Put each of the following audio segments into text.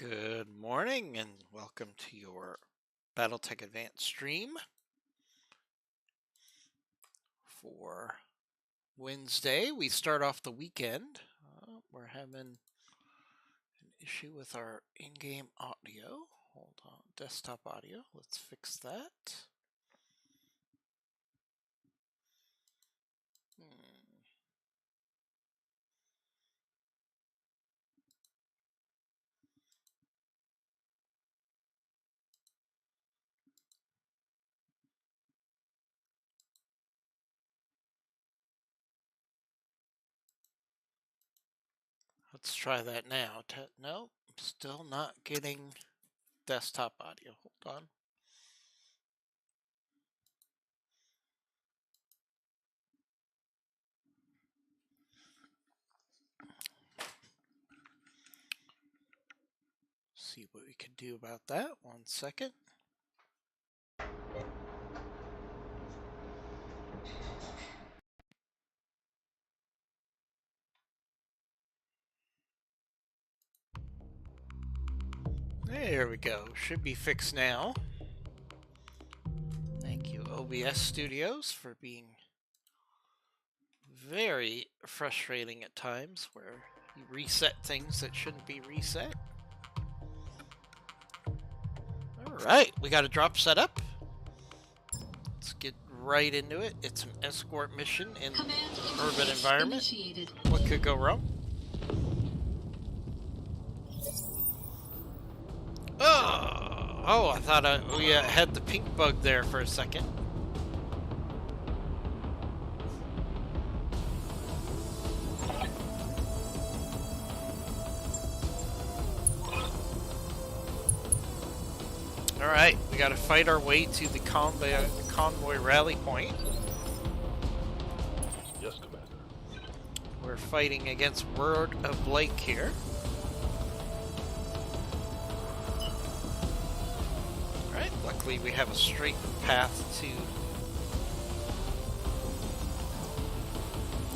Good morning and welcome to your Battletech Advanced stream for Wednesday. We start off the weekend. We're having an issue with our in-game audio. Hold on, desktop audio. Let's fix that. Let's try that now. Nope, still not getting desktop audio. Hold on. See what we can do about that. 1 second. There we go. Should be fixed now. Thank you, OBS Studios, for being very frustrating at times where you reset things that shouldn't be reset. Alright, we got a drop set up. Let's get right into it. It's an escort mission in an urban environment. Initiated. What could go wrong? Oh, I thought we had the pink bug there for a second. Alright, we gotta fight our way to the convoy rally point. Yes, Commander. We're fighting against Word of Blake here. Alright, luckily we have a straight path to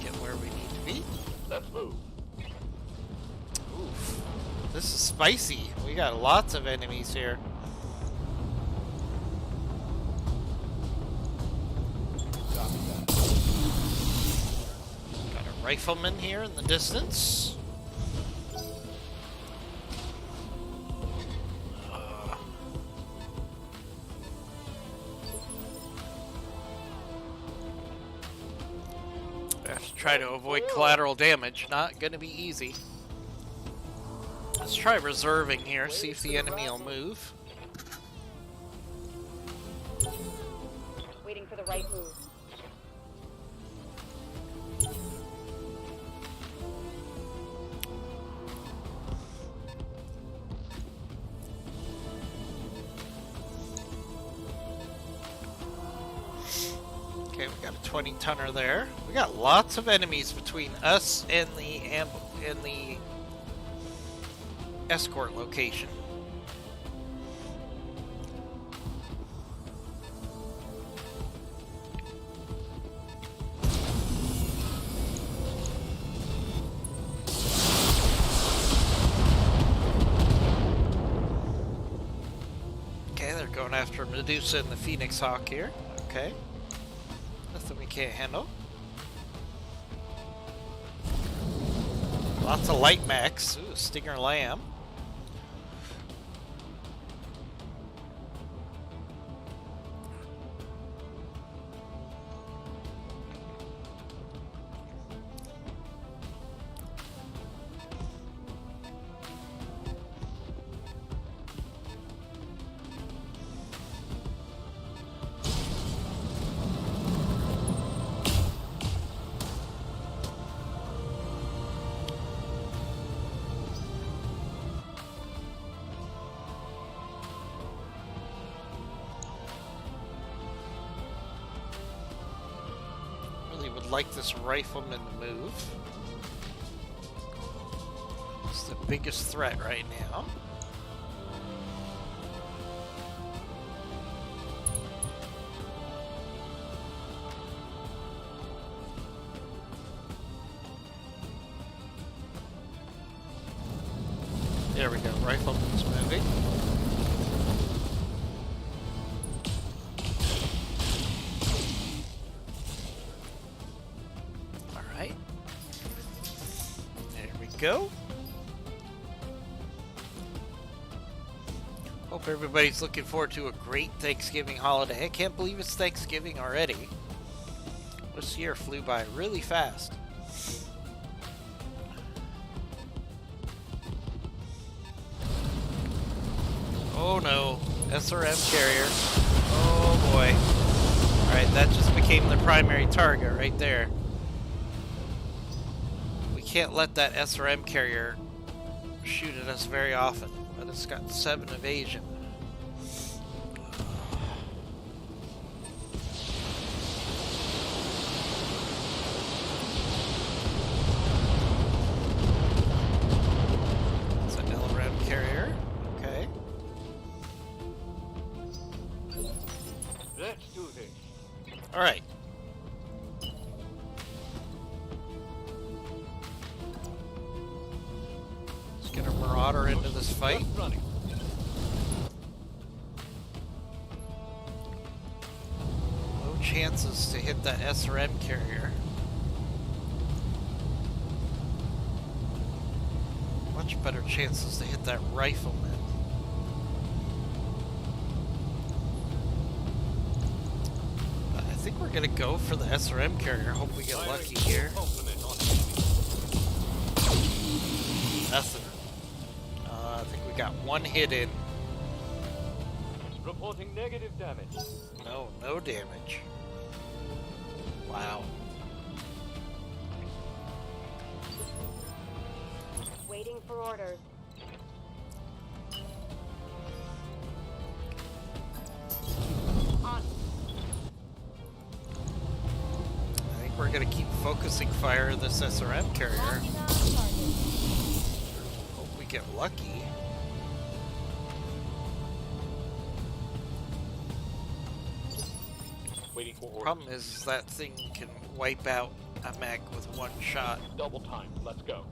get where we need to be. Let's move. Oof. This is spicy. We got lots of enemies here. Got a rifleman here in the distance. Try to avoid collateral damage. Not gonna be easy. Let's try reserving here, see if the enemy will move. Waiting for the right move. Okay, we got a 20-tonner there. We got lots of enemies between us and the escort location. Okay, they're going after Medusa and the Phoenix Hawk here. Okay. Nothing we can't handle. Lots of light mechs. Ooh, Stinger Lamb. Like this rifleman to move. It's the biggest threat right now. There There we go. Rifleman's moving. All right. There we go. Hope everybody's looking forward to a great Thanksgiving holiday. I can't believe it's Thanksgiving already. This year flew by really fast. Oh no, SRM carrier. Oh boy. Alright, that just became the primary target right there. We can't let that SRM carrier shoot at us very often, but it's got 7 evasion. It's an LRM carrier. Okay. Let's do this. Alright. Let's get a Marauder into this fight. Running. Low chances to hit that SRM carrier. Much better chances to hit that rifleman. But I think we're gonna go for the SRM carrier. Hope we get lucky here. Nothing. I think we got 1 hit in. Reporting negative damage. No damage. Wow. Waiting for orders. On. I think we're gonna keep focusing fire this SRM carrier. Locking on target. Hope we get lucky. Waiting for orders. Problem is that thing can wipe out a mech with 1 shot. Double time. Let's go.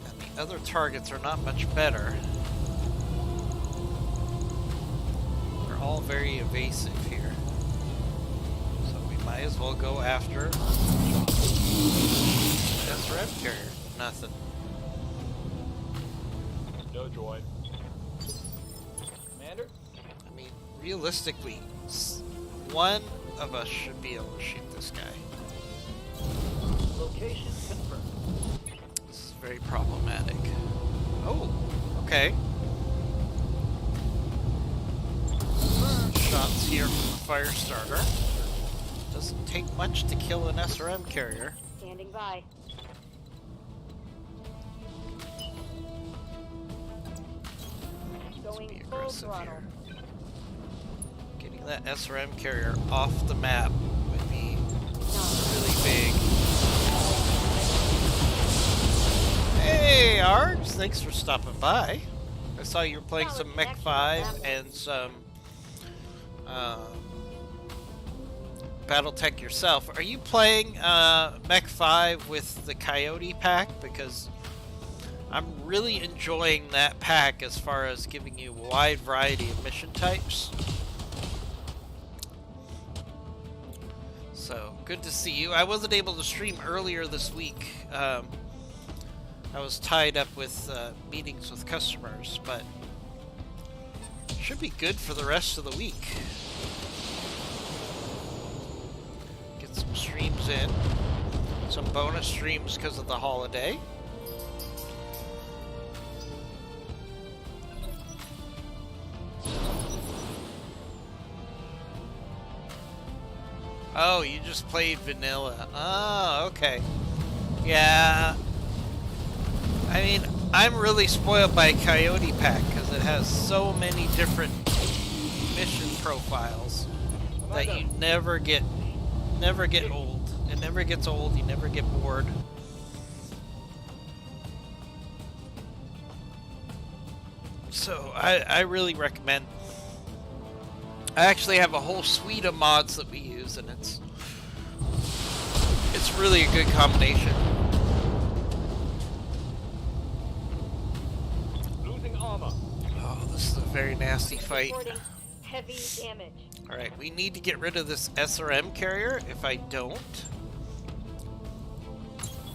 And the other targets are not much better. They're all very evasive here. So we might as well go after SRM carrier. Nothing. No joy. Commander? I mean, realistically, one of us should be able to shoot this guy. Location confirmed. This is very problematic. Oh, okay. Shots here from the fire starter. Doesn't take much to kill an SRM carrier. Standing by. Be Going full aggressive throttle. here. Getting that SRM carrier off the map would be really big. Hey, Args, thanks for stopping by. I saw you were playing some Mech 5 and some Battletech yourself. Are you playing Mech 5 with the Coyote pack? Because I'm really enjoying that pack as far as giving you a wide variety of mission types. So, good to see you. I wasn't able to stream earlier this week. I was tied up with meetings with customers, but should be good for the rest of the week. Get some streams in. Some bonus streams because of the holiday. Oh, you just played vanilla. Oh, okay. Yeah. I mean, I'm really spoiled by Coyote Pack because it has so many different mission profiles that you never get old. It never gets old. You never get bored. So I really recommend. I actually have a whole suite of mods that we use, and it's really a good combination. very nasty fight. Reporting heavy damage. Alright, we need to get rid of this SRM carrier. If I don't,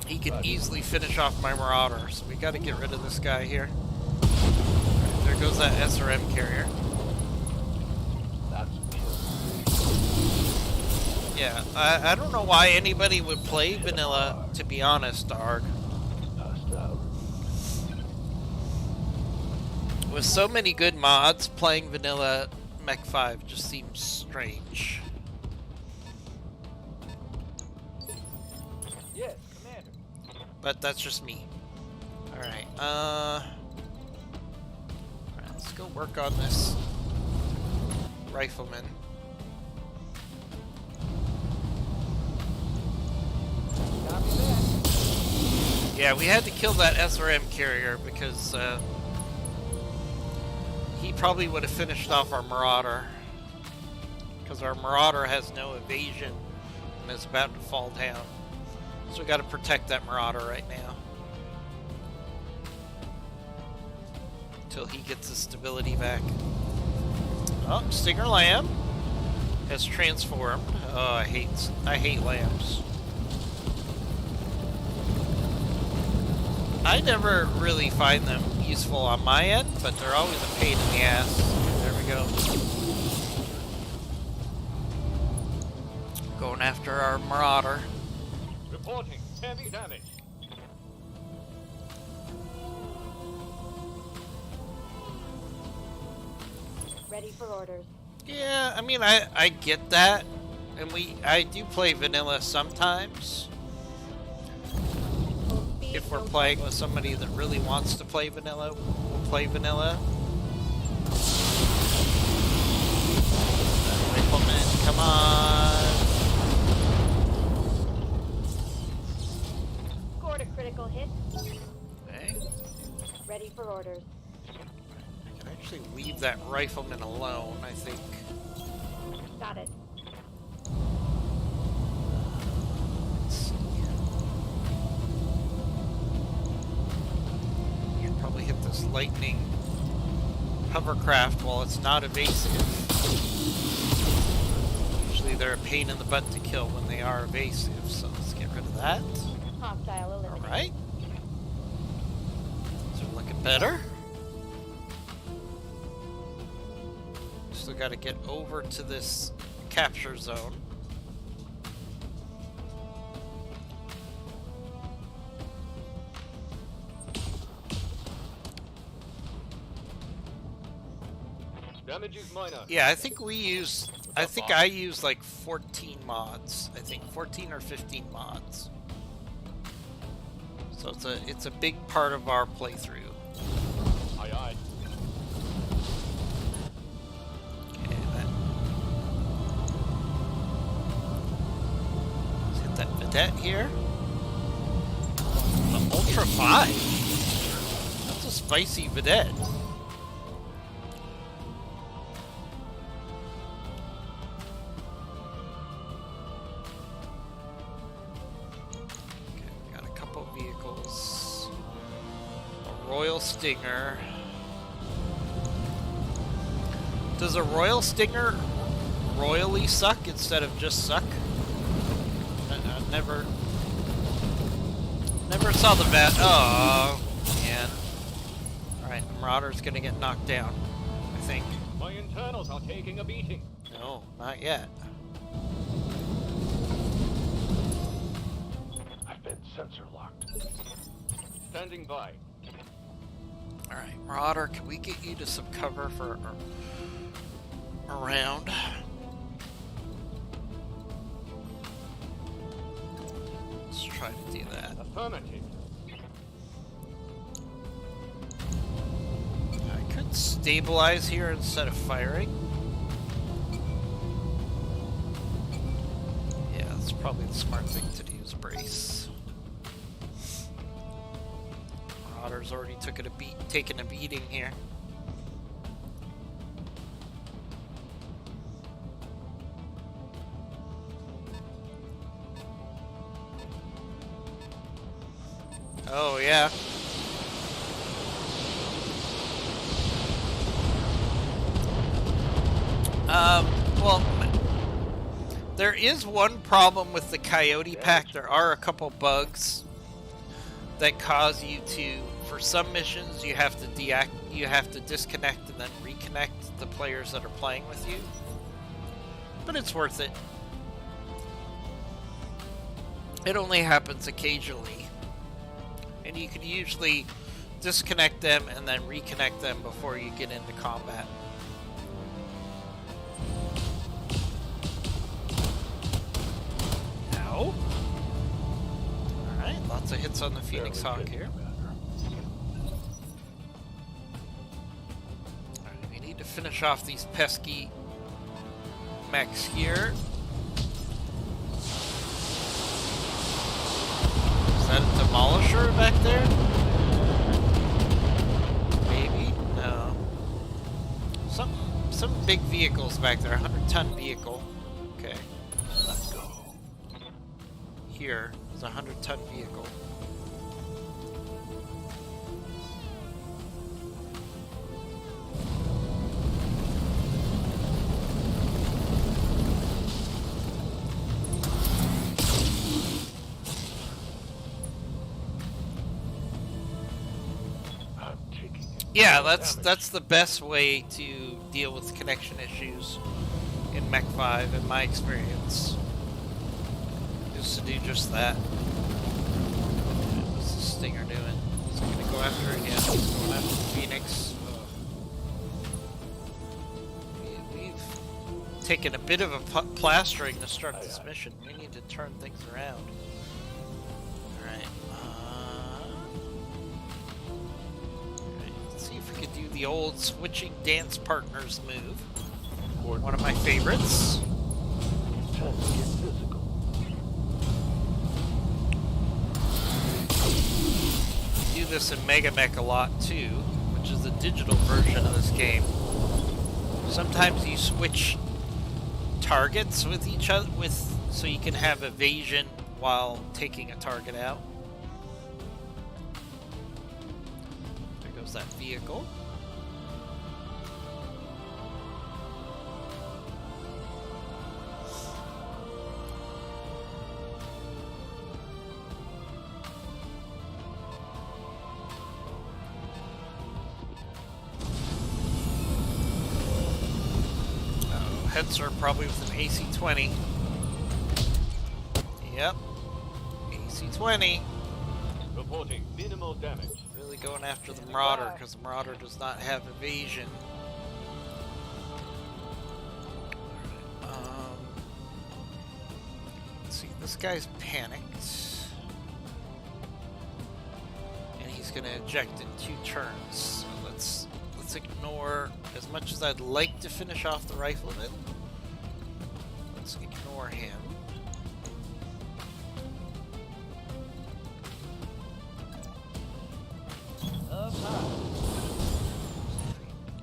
he can easily finish off my Marauder. So we gotta get rid of this guy here. Right, there goes that SRM carrier. That's Yeah, I don't know why anybody would play vanilla, to be honest, Arg. With so many good mods, playing vanilla Mech 5 just seems strange. Yes, Commander. But that's just me. Alright, let's go work on this rifleman. Copy that. Yeah, we had to kill that SRM carrier because he probably would have finished off our Marauder. Because our Marauder has no evasion and is about to fall down. So we got to protect that Marauder right now. Until he gets his stability back. Oh, Stinger Lamb has transformed. Oh, I hate lambs. I never really find them useful on my end, but they're always a pain in the ass. There we go. Going after our Marauder. Reporting heavy damage. Ready for orders. Yeah, I mean, I get that. And I do play vanilla sometimes. Full speed, If we're no playing with somebody that really wants to play vanilla, we'll play vanilla. Rifleman, come on. Scored a critical hit. Okay. Ready for orders. I can actually leave that rifleman alone, I think. Got it. Let's see. Should probably hit this lightning hovercraft while it's not evasive. Usually they're a pain in the butt to kill when they are evasive, so let's get rid of that. Hostile eliminated. Alright. So we're looking better. Still got to get over to this capture zone. Damage is minor. Yeah, I think I use like 14 mods. I think 14 or 15 mods. So it's a big part of our playthrough. Aye, aye. Okay, let's hit that vedette here. The Ultra 5. That's a spicy vedette. Okay, we got a couple vehicles. A Royal Stinger. Does a Royal Stinger royally suck instead of just suck? I never saw the bat. Oh, man. Alright, the Marauder's gonna get knocked down, I think. My internals are taking a beating. No, not yet. I've been sensor locked. Standing by. Alright, Marauder, can we get you to some cover for a round? Let's try to do that. Affirmative. I could stabilize here instead of firing. Yeah, that's probably the smart thing to do is brace. Marauder's already taken a beating here. Oh yeah. Well, there is one problem with the Coyote pack. There are a couple bugs that cause you to, for some missions, you have to disconnect and then reconnect the players that are playing with you. But it's worth it. It only happens occasionally, and you can usually disconnect them and then reconnect them before you get into combat. Now, alright, lots of hits on the Phoenix Hawk here. Alright, we need to finish off these pesky mechs here. Is that a demolisher back there? Maybe? No. Some big vehicles back there. 100-ton vehicle. Okay. Let's go. Here is a 100-ton vehicle. Yeah, that's the best way to deal with connection issues in Mech 5, in my experience. Is to do just that. What's the Stinger doing? Is he gonna go after it? Yeah, he's going after the Phoenix. We've taken a bit of a plastering to start this mission. We need to turn things around. Alright. Let's see if we could do the old switching dance partners move. One of my favorites. Do this in Mega Mech a lot too, which is the digital version of this game. Sometimes you switch targets with each other, so you can have evasion while taking a target out. There goes that vehicle. Hetzer probably with an AC-20. Yep. AC-20. Reporting minimal damage. Really going after the Marauder, because the Marauder does not have evasion. Let's see, this guy's panicked. And he's going to eject in 2 turns. So let's ignore, as much as I'd like to finish off the rifleman, let's ignore him.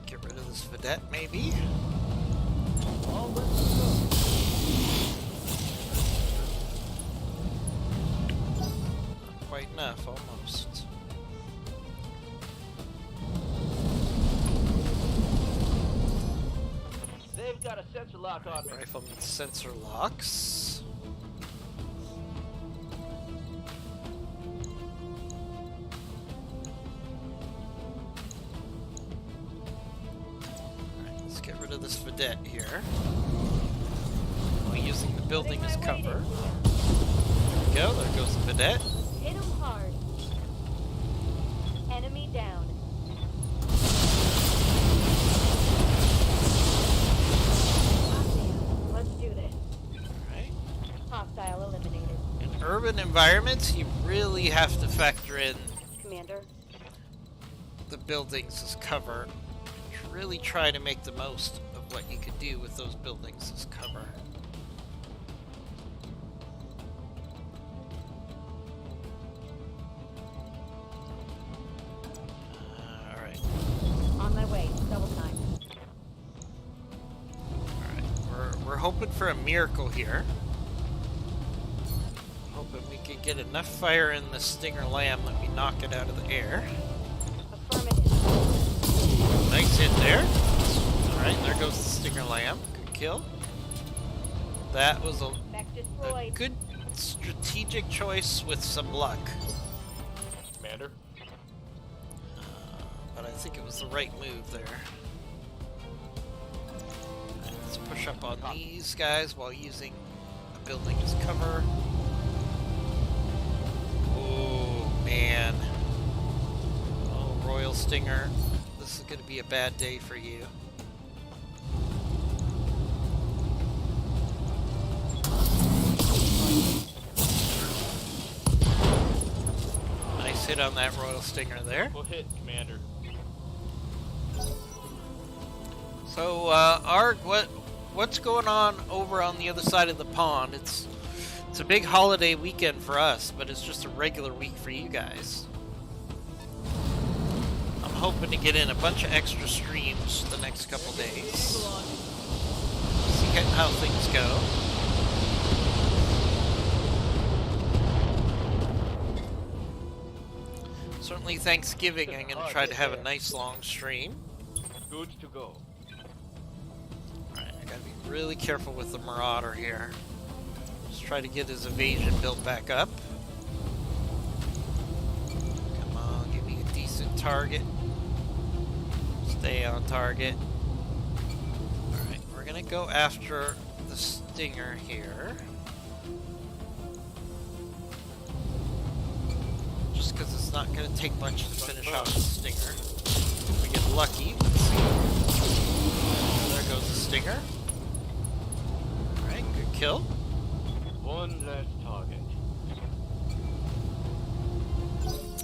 Get rid of this vedette, maybe? Not quite enough, almost. They've got a sensor lock on me. Rifleman sensor locks. Alright, let's get rid of this vedette here. We're using the building as cover. There we go, there goes the vedette. Hit him hard. Enemy down. Let's do this. Alright. Hostile eliminated. In urban environments, you really have to factor in Commander. the buildings as cover. Really try to make the most of what you can do with those buildings as cover. Alright. On my way. Double time. Alright. We're hoping for a miracle here. Hoping we can get enough fire in the Stinger Lamb that we knock it out of the air. Affirmative. Nice hit there. Alright, there goes the Stinger Lamb. Good kill. That was a Mech destroyed. good strategic choice with some luck. Commander. But I think it was the right move there. Let's push up on these guys while using the building as cover. Oh, man. Oh, Royal Stinger. This is going to be a bad day for you. Nice hit on that Royal Stinger there. We'll hit, Commander. So, Arg, what's going on over on the other side of the pond? It's a big holiday weekend for us, but it's just a regular week for you guys. I'm hoping to get in a bunch of extra streams the next couple days. See how things go. Certainly Thanksgiving, I'm going to try to have a nice long stream. Good to go. Alright, I gotta be really careful with the Marauder here. Just try to get his evasion built back up. Come on, give me a decent target. Stay on target. Alright, we're gonna go after the Stinger here. Just because it's not gonna take much to finish off the Stinger. If we get lucky, let's see. There goes the Stinger. Alright, good kill. One less target.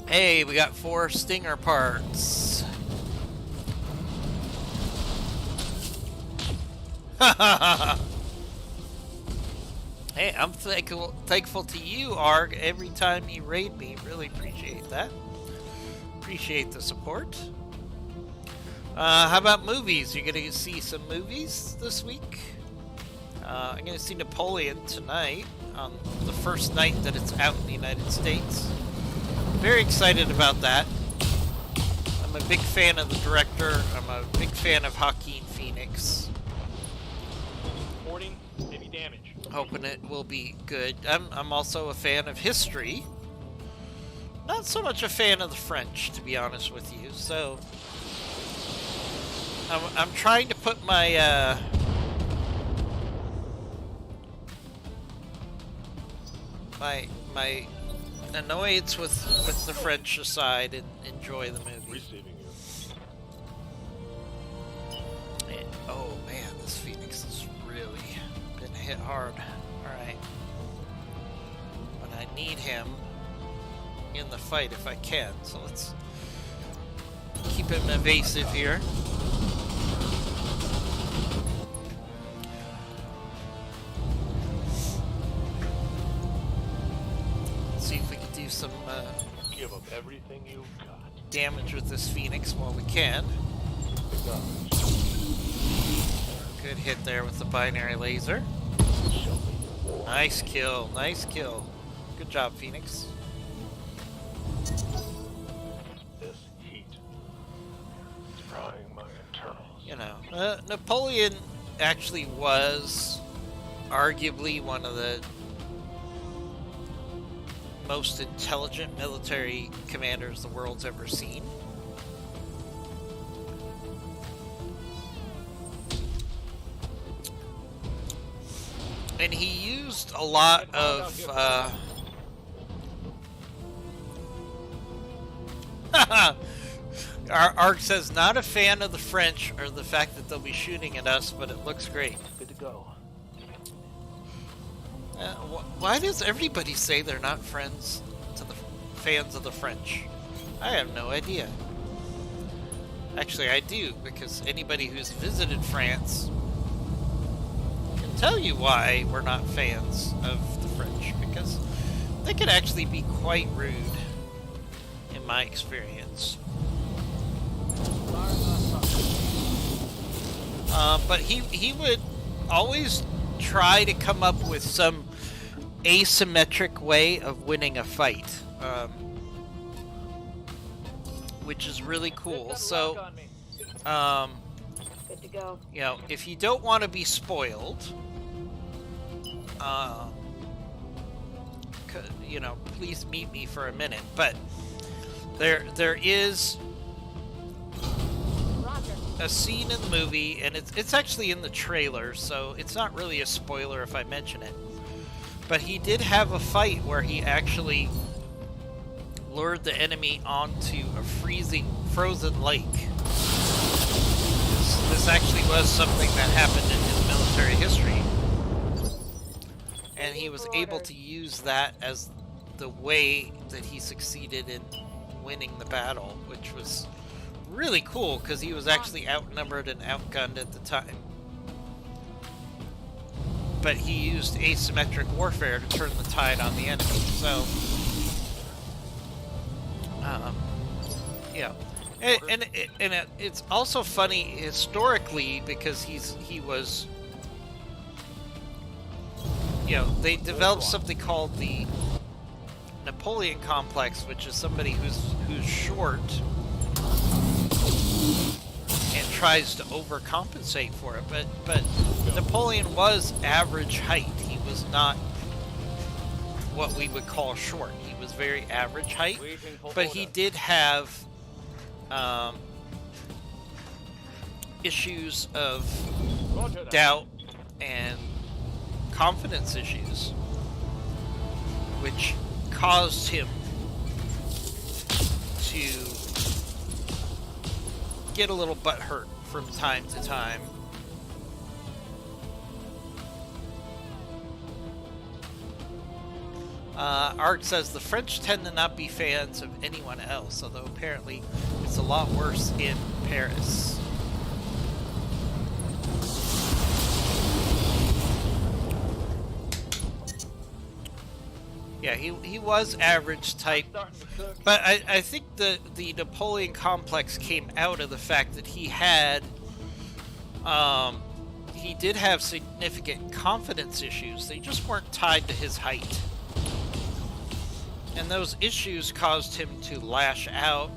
Hey, we got 4 Stinger parts. Hey, I'm thankful to you, Arg, every time you raid me. Really appreciate that. Appreciate the support. How about movies? You gonna see some movies this week? I'm gonna see Napoleon tonight, on the first night that it's out in the United States. Very excited about that. I'm a big fan of the director. I'm a big fan of Joaquin Phoenix. Reporting heavy damage. Hoping it will be good. I'm also a fan of history. Not so much a fan of the French, to be honest with you. So I'm trying to put my my annoyance with the French aside and enjoy the movie. Receiving you. And, oh man, this Phoenix has really been hit hard. Alright. But I need him in the fight if I can, so let's keep him evasive here. Let's see if we can do some Give up everything you've got. damage with this Phoenix while we can. Good hit there with the binary laser. Show me your war. Nice kill, nice kill. Good job, Phoenix. This heat is frying my internals. You know, Napoleon actually was arguably one of the most intelligent military commanders the world's ever seen. And he used a lot of Ark says, not a fan of the French or the fact that they'll be shooting at us, but it looks great. Good to go. Why does everybody say they're not friends to the fans of the French? I have no idea. Actually, I do, because anybody who's visited France can tell you why we're not fans of the French, because they can actually be quite rude, in my experience. But he would always try to come up with some asymmetric way of winning a fight, which is really cool. So, Good to go. You know, if you don't want to be spoiled, you know, please meet me for a minute. But there is Roger. a scene in the movie, and it's actually in the trailer, so it's not really a spoiler if I mention it. But he did have a fight where he actually lured the enemy onto a frozen lake. This actually was something that happened in his military history. And he was able to use that as the way that he succeeded in winning the battle, which was really cool because he was actually outnumbered and outgunned at the time. But he used asymmetric warfare to turn the tide on the enemy. So, yeah, and it's also funny historically because he was, you know, they developed something called the Napoleon complex, which is somebody who's short and tries to overcompensate for it. But Napoleon was average height. He was not what we would call short. He was very average height, but he did have issues of doubt and confidence issues, which caused him to get a little butthurt from time to time. Art says the French tend to not be fans of anyone else, although apparently it's a lot worse in Paris. Yeah, he was average type, but I think the Napoleon complex came out of the fact that he did have significant confidence issues. They just weren't tied to his height. And those issues caused him to lash out.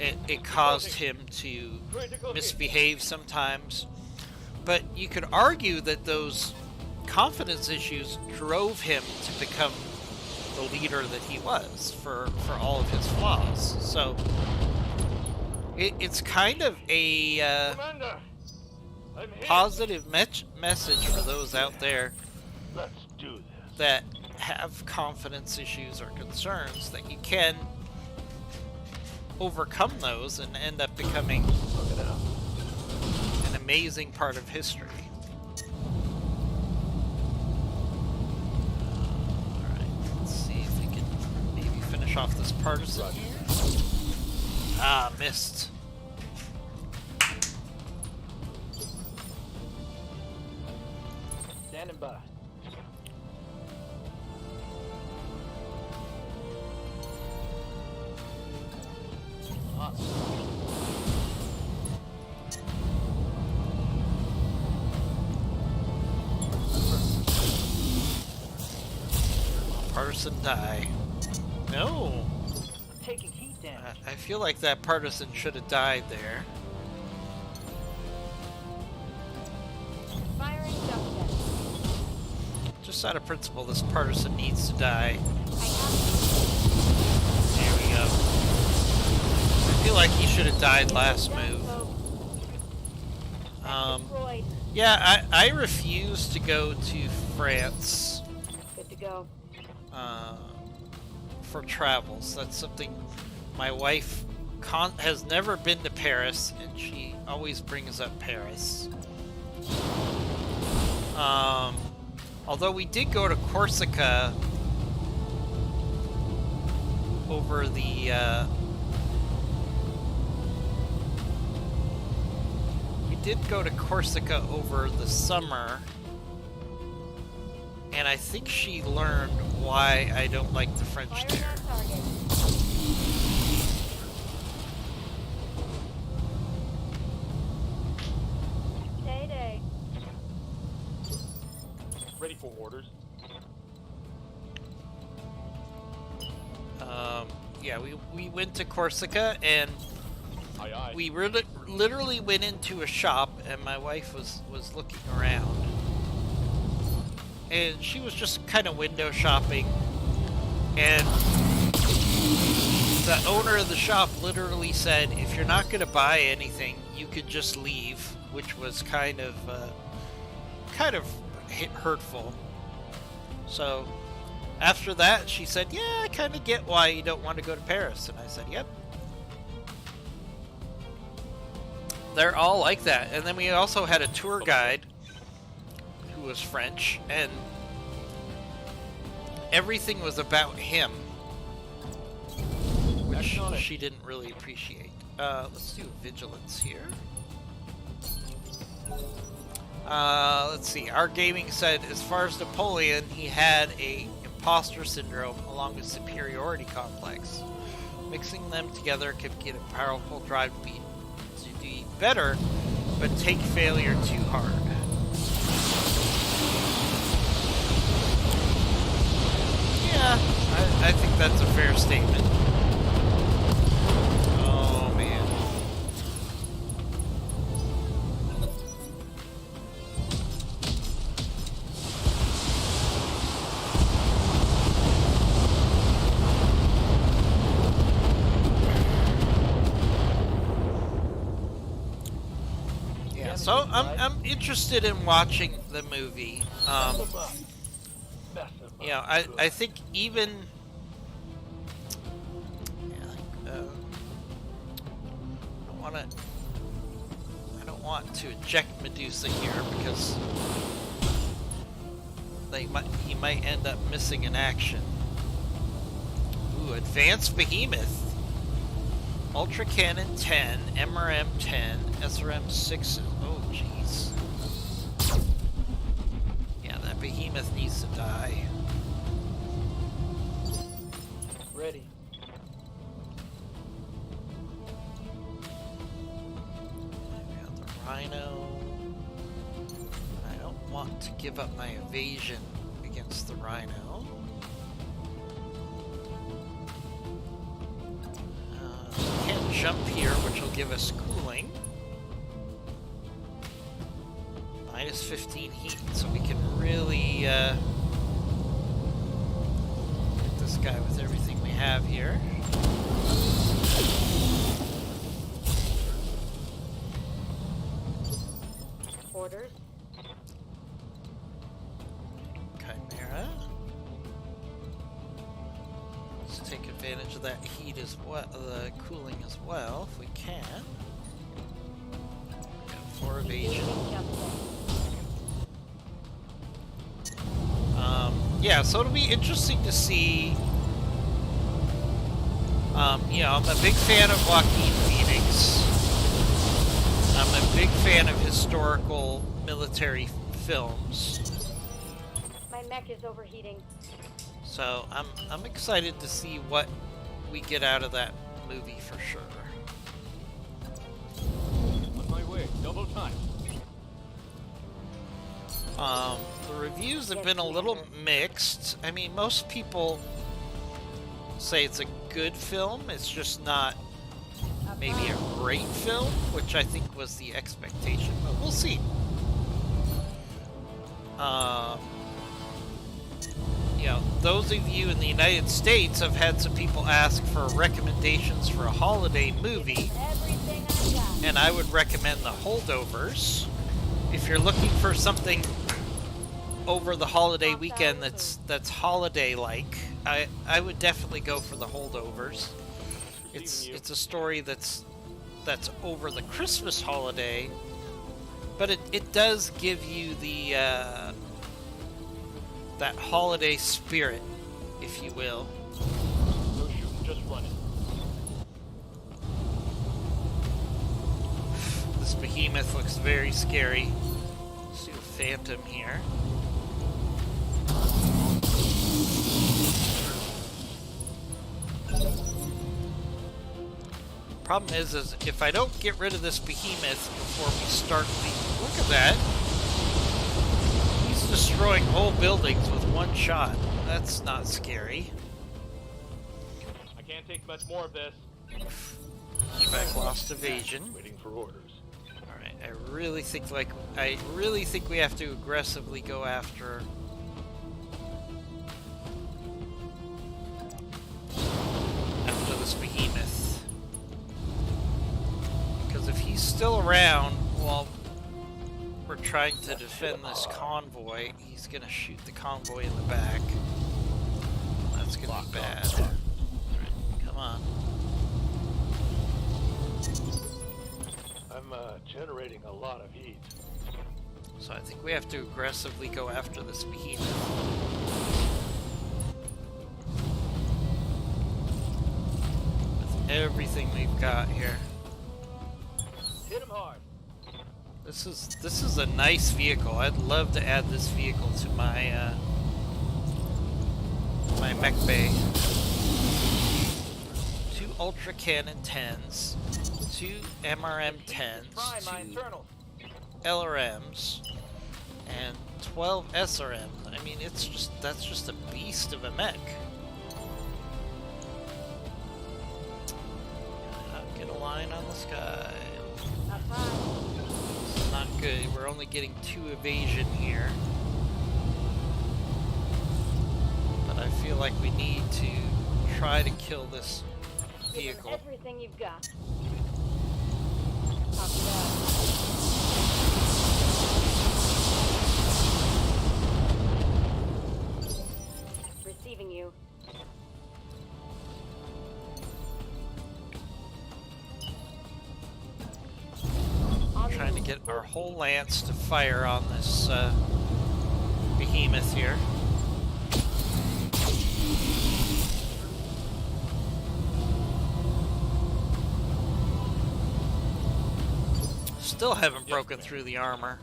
It caused him to misbehave sometimes. But you could argue that those confidence issues drove him to become the leader that he was for all of his flaws. So it's kind of a positive message for those out there that have confidence issues or concerns, that you can overcome those and end up becoming an amazing part of history. Alright, let's see if we can maybe finish off this partisan here. Ah, missed. Standing by. Partisan die. No! I'm taking heat damage. I feel like that partisan should have died there. Firing duck test. Just out of principle, this partisan needs to die. I have There we go. I feel like he should have died last done, move. folks. Destroyed. Yeah, I refuse to go to France Good to go. for travels. That's something my wife has never been to Paris, and she always brings up Paris. Although we did go to Corsica over the summer, and I think she learned why I don't like the French Firing there. on target. Day. Ready for orders. Yeah, we went to Corsica, and Aye, Aye, aye. we literally went into a shop, and my wife was looking around, and she was just kind of window shopping, and the owner of the shop literally said, if you're not going to buy anything, you could just leave, which was kind of hurtful. So after that, she said, yeah, I kind of get why you don't want to go to Paris. And I said, yep. They're all like that. And then we also had a tour guide who was French, and everything was about him, which she didn't really appreciate. Let's do vigilance here. Let's see. Our gaming said, as far as Napoleon, he had a imposter syndrome along with superiority complex. Mixing them together could get a powerful drive to be better, but take failure too hard. Yeah, I think that's a fair statement. Oh man. Yeah, so I'm interested in watching the movie. You know, I think even I don't want to eject Medusa here because he might end up missing an action. Ooh, Advanced Behemoth, Ultra Cannon 10, MRM 10, SRM 6. Oh jeez. Yeah, that Behemoth needs to die. Ready. We got the Rhino. I don't want to give up my evasion against the Rhino. Can't jump here, which will give us cooling. Minus 15 heat, so we can really hit this guy with everything we have here. Orders. Chimera. Let's take advantage of that heat as well, the cooling as well, if we can. Got 4 evasion. Yeah, so it'll be interesting to see. You know, I'm a big fan of Joaquin Phoenix. I'm a big fan of historical military films. My mech is overheating. So I'm excited to see what we get out of that movie for sure. On my way. Double time. The reviews have been a little mixed. I mean, most people say it's a good film. It's just not maybe a great film, which I think was the expectation, but we'll see. You know, those of you in the United States have had some people ask for recommendations for a holiday movie, and I would recommend The Holdovers. If you're looking for something over the holiday weekend that's holiday-like, I would definitely go for The Holdovers. It's a story that's over the Christmas holiday, but it does give you the that holiday spirit, if you will. No shooting, just running. This behemoth looks very scary. Let's do a phantom here. Problem is if I don't get rid of this behemoth before we start the... Look at that! He's destroying whole buildings with one shot. That's not scary. I can't take much more of this. Back lost evasion. Waiting for orders. Alright, I really think we have to aggressively go after this behemoth. Because if he's still around while we're trying to defend this convoy, he's gonna shoot the convoy in the back. That's gonna be bad. Alright, come on. I'm generating a lot of heat. So I think we have to aggressively go after this behemoth. With everything we've got here. Hit him hard. This is a nice vehicle. I'd love to add this vehicle to my my mech bay. 2 Ultra Cannon 10s, 2 MRM 10s, 2 LRMs, and 12 SRMs. I mean, that's just a beast of a mech. Get a line on the sky. This is not good. We're only getting 2 evasion here. But I feel like we need to try to kill this vehicle. Everything you've got. Copy that. Receiving you. Trying to get our whole lance to fire on this behemoth here. Still haven't broken through the armor.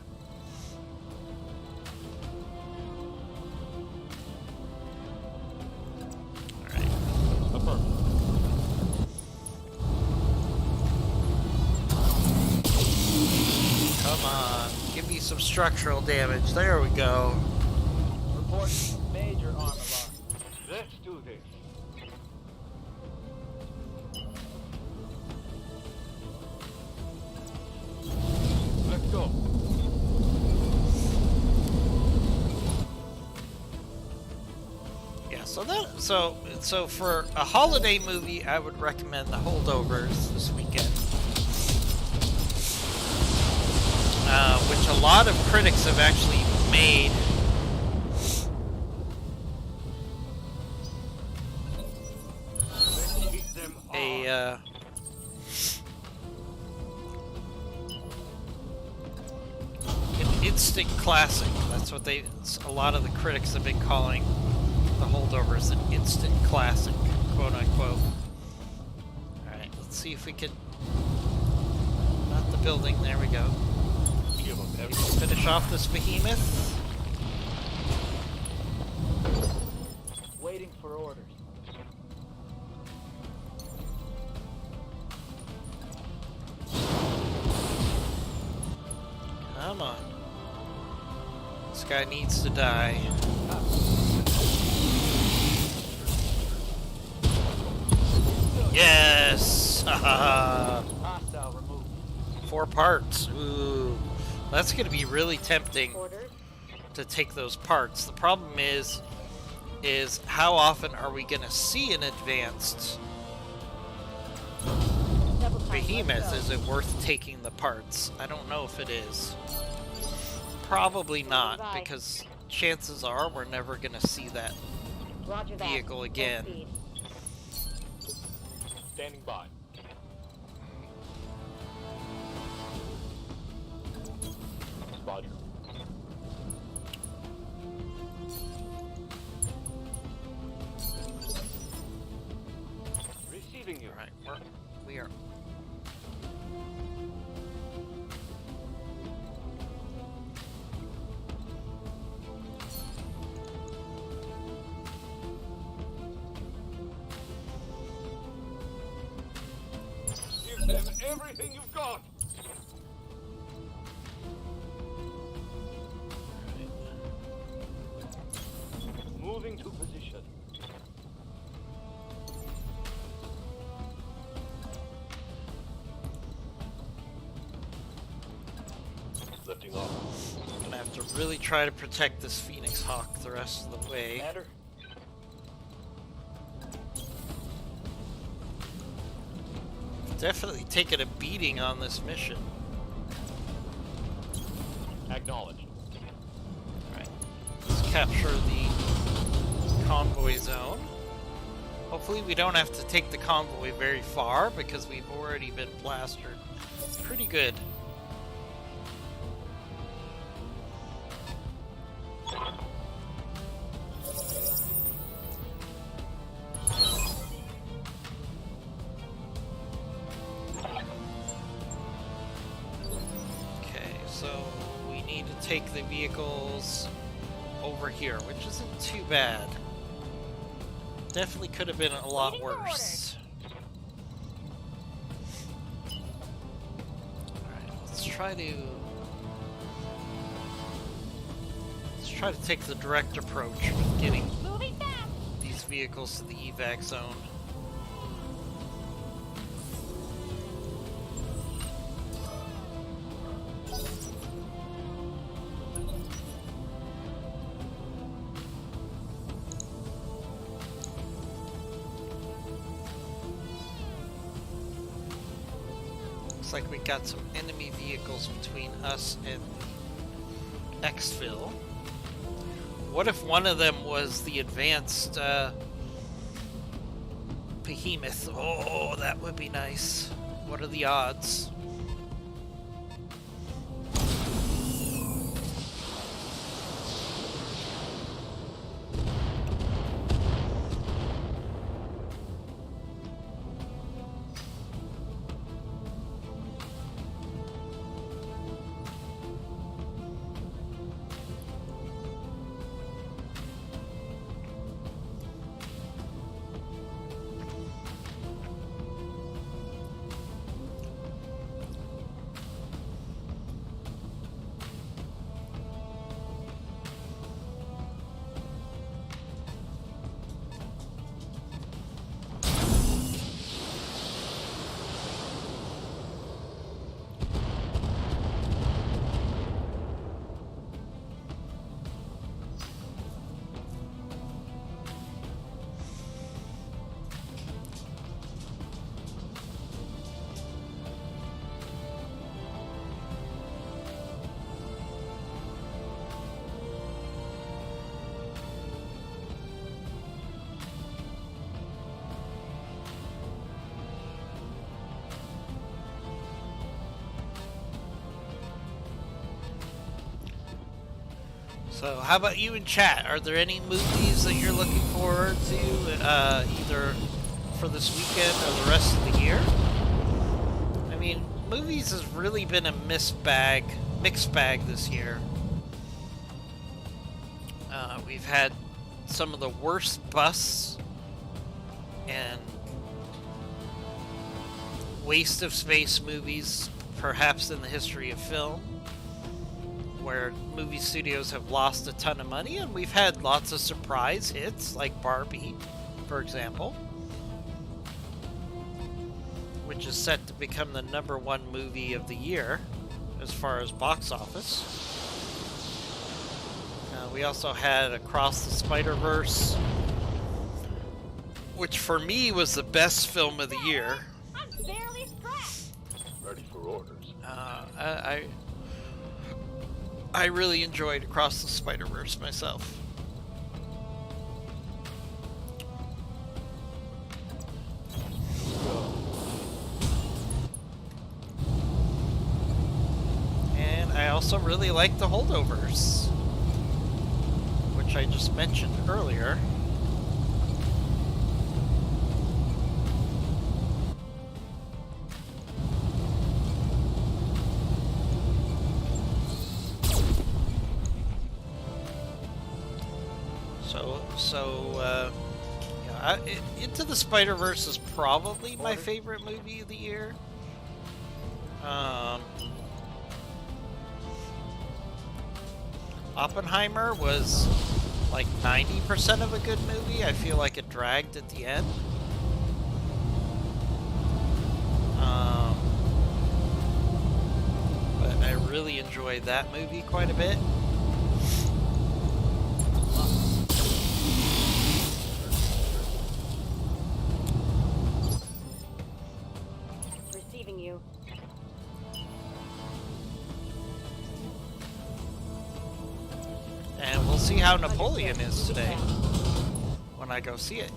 Come on, give me some structural damage. There we go. Report major armor loss. Let's do this. Let's go. Yeah, so for a holiday movie, I would recommend The Holdovers this weekend. Which a lot of critics have actually made an instant classic. That's what a lot of the critics have been calling The Holdovers, an instant classic, quote unquote. Alright, let's see if we can... Not the building, there we go. Finish off this behemoth. Waiting for orders. Come on. This guy needs to die. Yes! Hostile removed. 4 parts. Ooh. That's going to be really tempting Orders. to take those parts. The problem is how often are we going to see an advanced Double time. behemoth? Let's Is it worth taking the parts? I don't know if it is. Probably not, because chances are we're never going to see that go. Roger that. vehicle Full again. speed. Standing by. Roger. Receiving you. Alright, we are... Give them everything you've got. Moving to position. Requesting off. Gonna have to really try to protect this Phoenix Hawk the rest of the way. Commander, Definitely taking a beating on this mission. Acknowledged. Alright, let's capture the convoy zone. Hopefully we don't have to take the convoy very far because we've already been plastered pretty good. Okay, so we need to take the vehicles over here, which isn't too bad. Definitely could have been a lot Waiting for worse. Alright, let's try to take the direct approach with getting Moving fast. these vehicles to the evac zone. Looks like we got some enemy vehicles between us and exfil. What if one of them was the advanced behemoth? Oh, that would be nice. What are the odds? So, how about you in chat? Are there any movies that you're looking forward to, either for this weekend or the rest of the year? I mean, movies has really been a mixed bag this year. We've had some of the worst busts and waste of space movies, perhaps in the history of film, where movie studios have lost a ton of money, and we've had lots of surprise hits like Barbie, for example, which is set to become the #1 movie of the year as far as box office. We also had Across the Spider-Verse, which for me was the best film of the year. I'm barely scratched. Ready for orders. I really enjoyed Across the Spider-Verse myself. And I also really like The Holdovers, which I just mentioned earlier. Into the Spider-Verse is probably my favorite movie of the year. Oppenheimer was like 90% of a good movie. I feel like it dragged at the end. But but I really enjoyed that movie quite a bit. Receiving you. And we'll see how Napoleon is today when I go see it.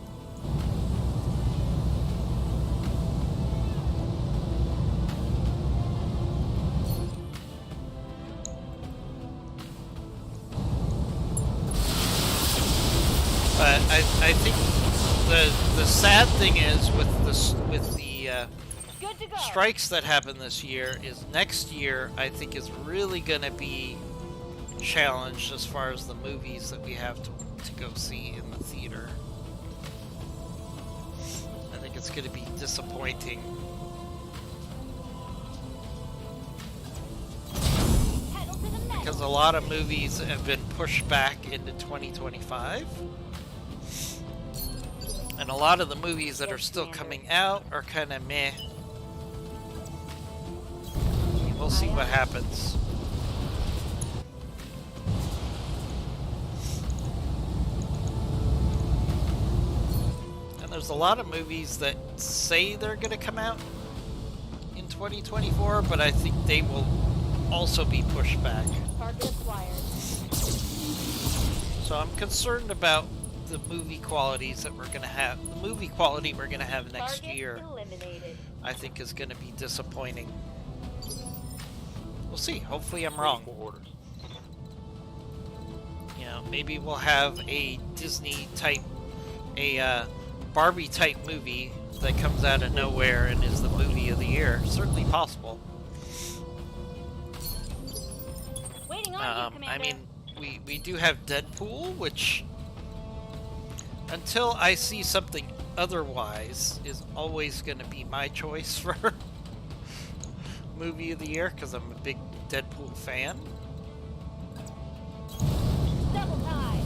But I think the sad thing is with the Good to go. strikes that happen this year is next year I think is really gonna be challenged as far as the movies that we have to go see in the theater. I think it's gonna be disappointing. Pedal to the metal. Because a lot of movies have been pushed back into 2025. And a lot of the movies that are still coming out are kind of meh. We'll see what happens. And there's a lot of movies that say they're going to come out in 2024, but I think they will also be pushed back. Target acquired. So I'm concerned about the movie qualities that we're gonna have. The movie quality we're gonna have next Target year, eliminated. I think, is gonna be disappointing. We'll see. Hopefully, I'm wrong. Orders. You know, maybe we'll have a Disney type, a Barbie type movie that comes out of nowhere and is the movie of the year. Certainly possible. Waiting on you, Commander. I mean, we do have Deadpool, which, until I see something otherwise, is always going to be my choice for movie of the year, because I'm a big Deadpool fan. Double tie.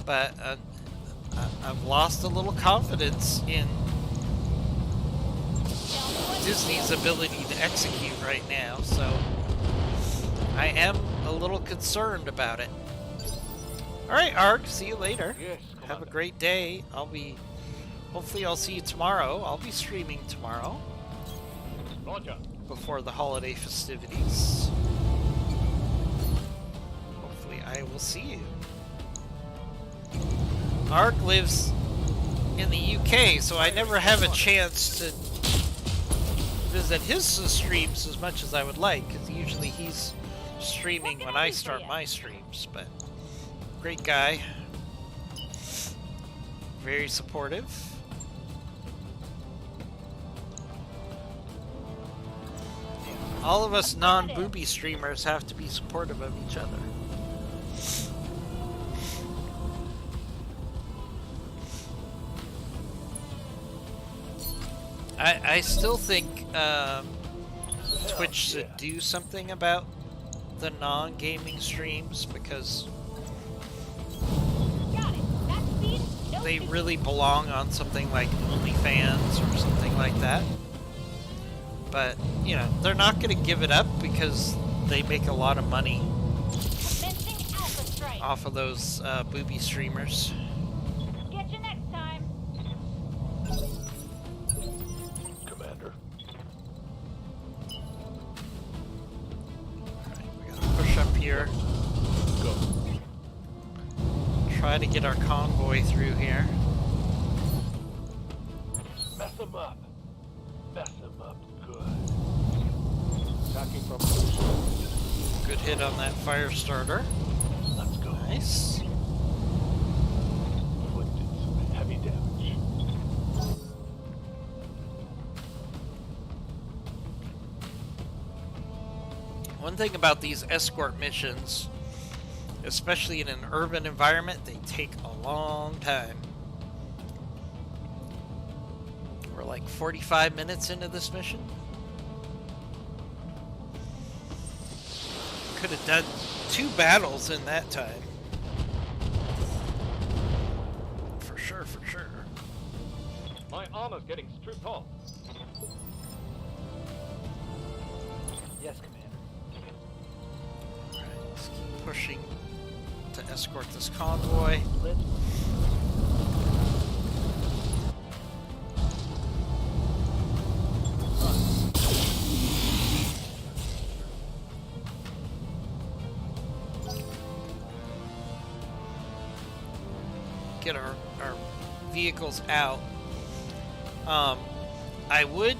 But I've lost a little confidence in Disney's ability to execute right now, so I am a little concerned about it. Alright, Arg, see you later. Yes, Have a Commander. great day. Hopefully I'll see you tomorrow. I'll be streaming tomorrow Roger. before the holiday festivities. Hopefully I will see you. Arg lives in the UK, so I never have a chance to visit his streams as much as I would like, because usually he's streaming when I start my streams, but great guy. Very supportive. All of us non-booby streamers have to be supportive of each other. I still think Twitch should do something about the non-gaming streams, because Got it. That speed, no they speed. really belong on something like OnlyFans or something like that. But, you know, they're not going to give it up because they make a lot of money Commencing Alpha Strike. off of those booby streamers. Get you next time. Commander. Alright, we gotta push up here. Go. Try to get our convoy through here. Mess them up. Mess them up good. Attacking from position. Good hit on that fire starter. Let's go. Nice. Inflicted some heavy damage. One thing about these escort missions, especially in an urban environment, they take a long time. We're like 45 minutes into this mission. Could have done 2 battles in that time. For sure, for sure. My armor's getting stripped off. Yes, Commander. pushing to escort this convoy. Let's Get our vehicles out. I would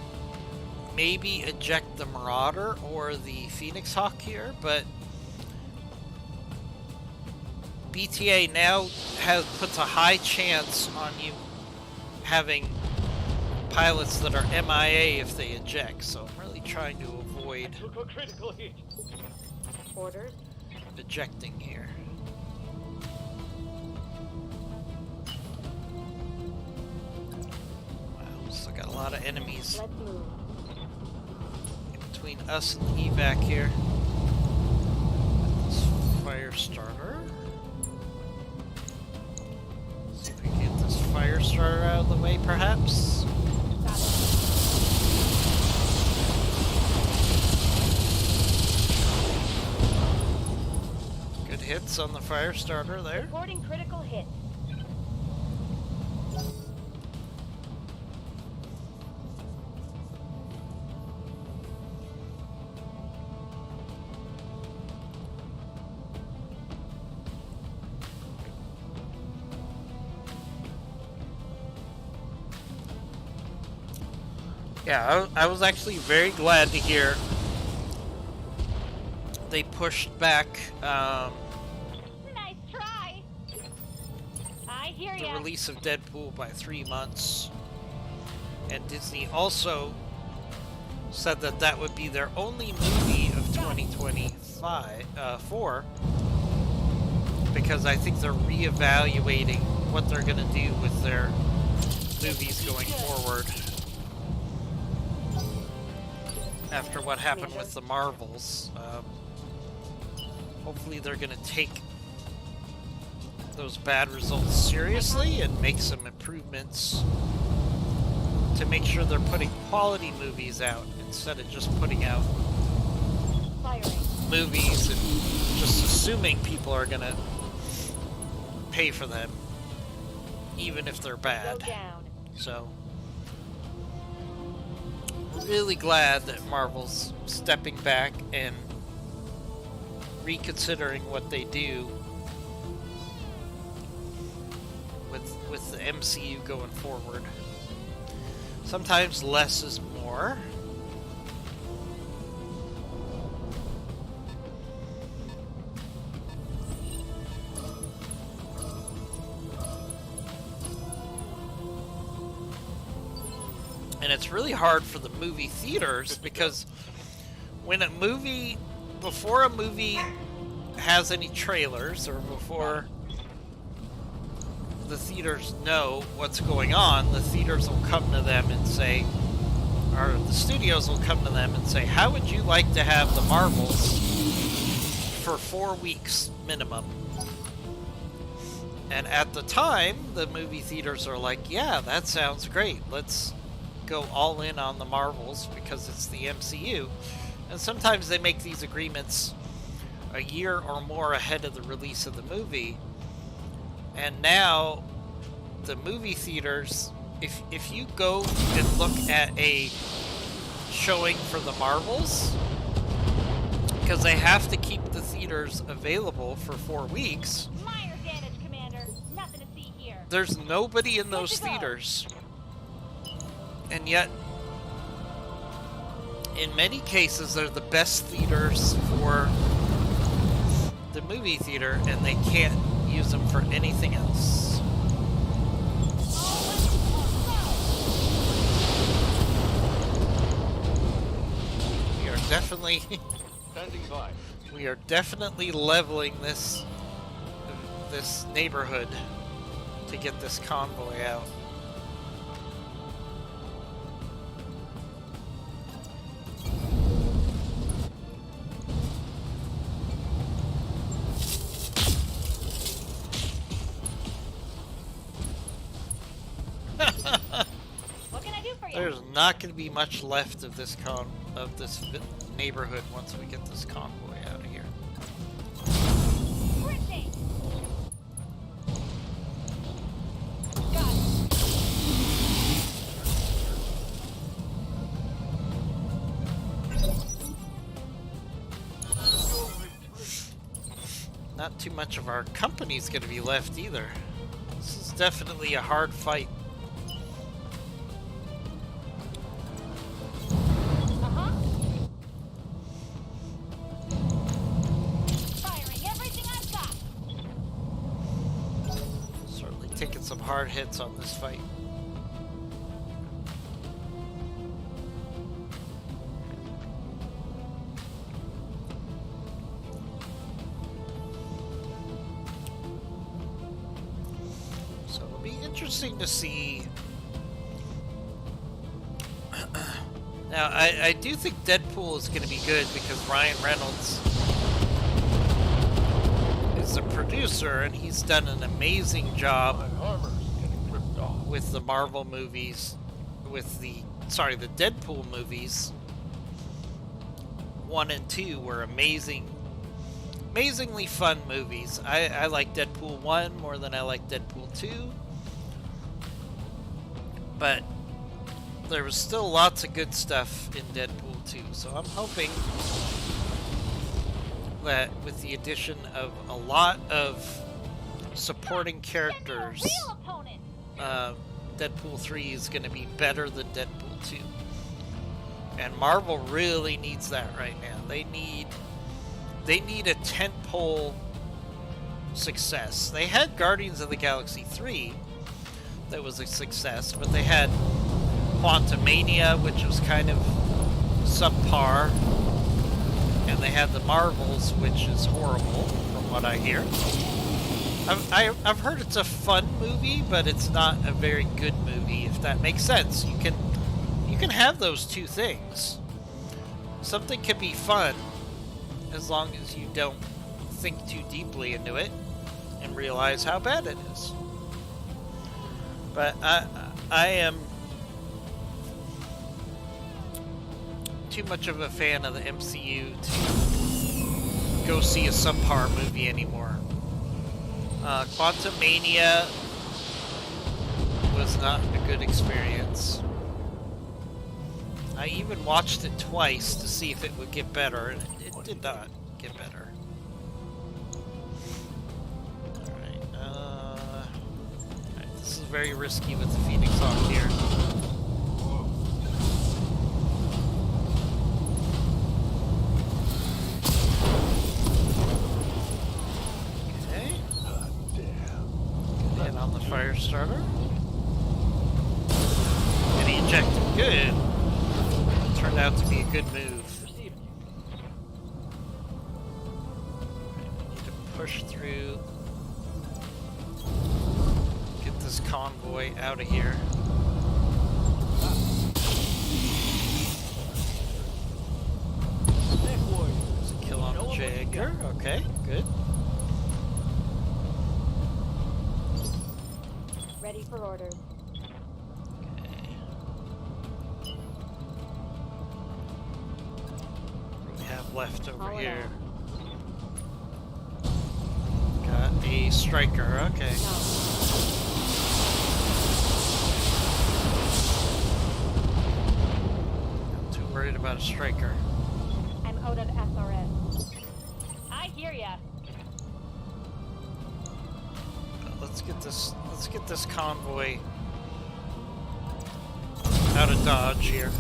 maybe eject the Marauder or the Phoenix Hawk here, but BTA now puts a high chance on you having pilots that are MIA if they eject, so I'm really trying to avoid Took a critical hit. Orders. ejecting here. Wow, still got a lot of enemies Let's move. in between us and the evac here. This fire starter. See if we can get this fire starter out of the way, perhaps. Got it. Good hits on the fire starter there. Reporting critical hit. Yeah, I was actually very glad to hear they pushed back Nice try. I hear the ya. release of Deadpool by 3 months. And Disney also said that that would be their only movie of 2024 because I think they're reevaluating what they're going to do with their movies going forward. After what happened with the Marvels, hopefully they're going to take those bad results seriously and make some improvements to make sure they're putting quality movies out instead of just putting out Firing. movies and just assuming people are going to pay for them, even if they're Go bad. down. So, really glad that Marvel's stepping back and reconsidering what they do with the MCU going forward. Sometimes less is more. And it's really hard for the movie theaters because when before a movie has any trailers or before the theaters know what's going on, the theaters will come to them and say, or the studios will come to them and say, how would you like to have the Marvels for 4 weeks minimum? And at the time, the movie theaters are like, yeah, that sounds great. Let's go all in on the Marvels because it's the MCU. And sometimes they make these agreements a year or more ahead of the release of the movie. And now the movie theaters, if you go and look at a showing for the Marvels, because they have to keep the theaters available for 4 weeks, Minor damage, Commander. Nothing to see here. there's nobody in those Good to go. theaters. And yet, in many cases, they're the best theaters for the movie theater, and they can't use them for anything else. We are definitely, Standing by. we are definitely leveling this neighborhood to get this convoy out. What can I do for you? There's not going to be much left of this neighborhood once we get this convoy out of here. not too much of our company's going to be left either. This is definitely a hard fight. Firing everything I've got. Certainly taking some hard hits on this fight. So it'll be interesting to see. Now, I do think Deadpool is going to be good because Ryan Reynolds is a producer and he's done an amazing job My armor's getting ripped off. with the Marvel movies, with the Deadpool movies. 1 and 2 were amazingly fun movies. I like Deadpool 1 more than I like Deadpool 2. But there was still lots of good stuff in Deadpool 2. So I'm hoping that with the addition of a lot of supporting characters, Real opponent. Deadpool 3 is going to be better than Deadpool 2. And Marvel really needs that right now. They need a tentpole success. They had Guardians of the Galaxy 3 that was a success, but they had Quantumania, which was kind of subpar, and they had the Marvels, which is horrible from what I hear. I've heard it's a fun movie, but it's not a very good movie, if that makes sense. You can have those two things. Something can be fun as long as you don't think too deeply into it and realize how bad it is. But I am too much of a fan of the MCU to go see a subpar movie anymore. Quantumania was not a good experience. I even watched it twice to see if it would get better, and it did not get better. Alright, this is very risky with the Phoenix Hawk here. Okay. Get in on the fire starter. And he ejected. Good. Turned out to be a good move. Receiving you. Need to push through. Get this convoy out of here. Neck warrior. There's a kill on the Jaeger. Okay, good. Ready for orders. What do we have left over All in here? Got a striker. Okay. No. Not too worried about a striker. I'm out of SRS. I hear ya. But let's get this convoy out of Dodge here.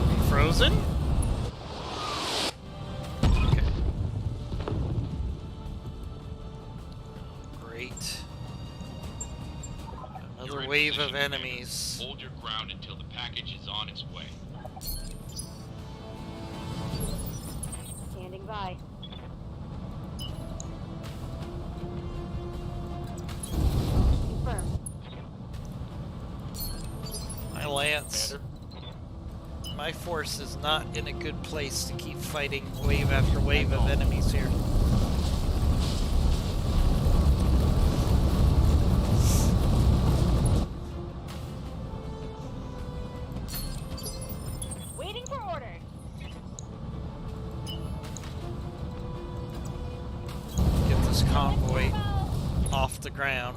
Are we frozen? Okay. Great. You're Another in wave position, of Commander. enemies. Hold your ground until the package is on its way. Standing by. Confirmed. My lance. My force is not in a good place to keep fighting wave after wave of enemies here. Waiting for orders. Get this convoy off the ground.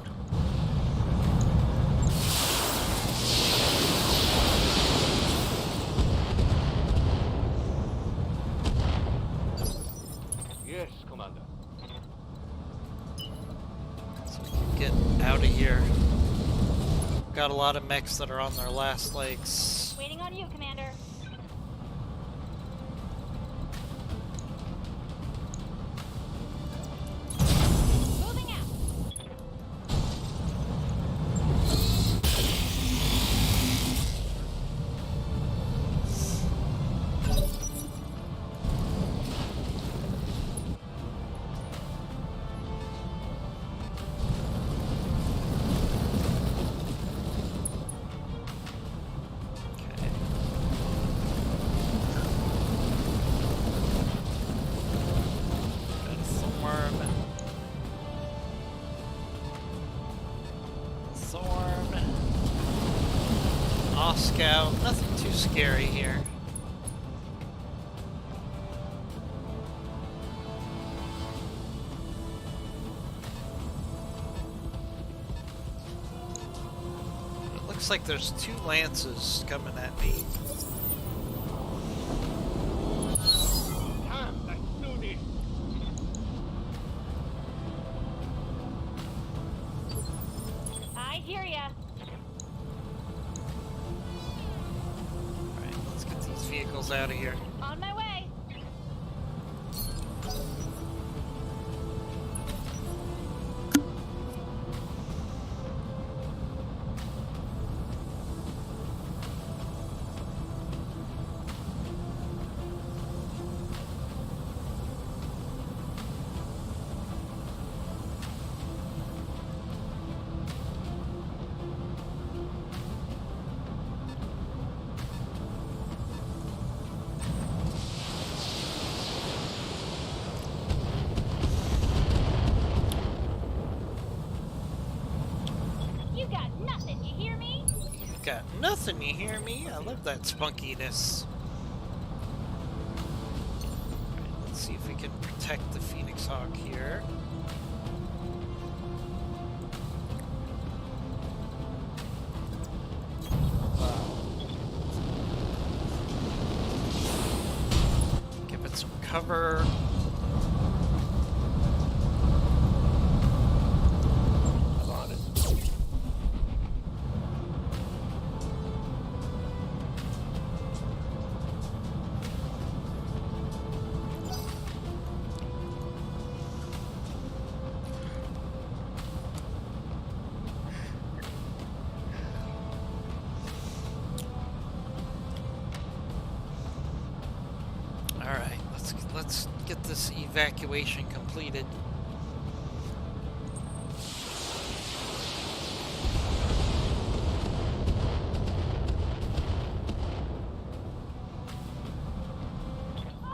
got a lot of mechs that are on their last legs. Waiting on you, Commander. Moving out. Okay. Got a Thorn. Thorn. Oscow. Nothing too scary here. It looks like there's 2 lances coming at me. Time, let's do this. I hear ya. Alright, let's get these vehicles out of here. On my way. You got nothing, you hear me? Got nothing, you hear me? I love that spunkiness. Alright, let's see if we can protect the Phoenix Hawk here. Give it some cover. I'm on it. Alright, let's get this evacuation completed.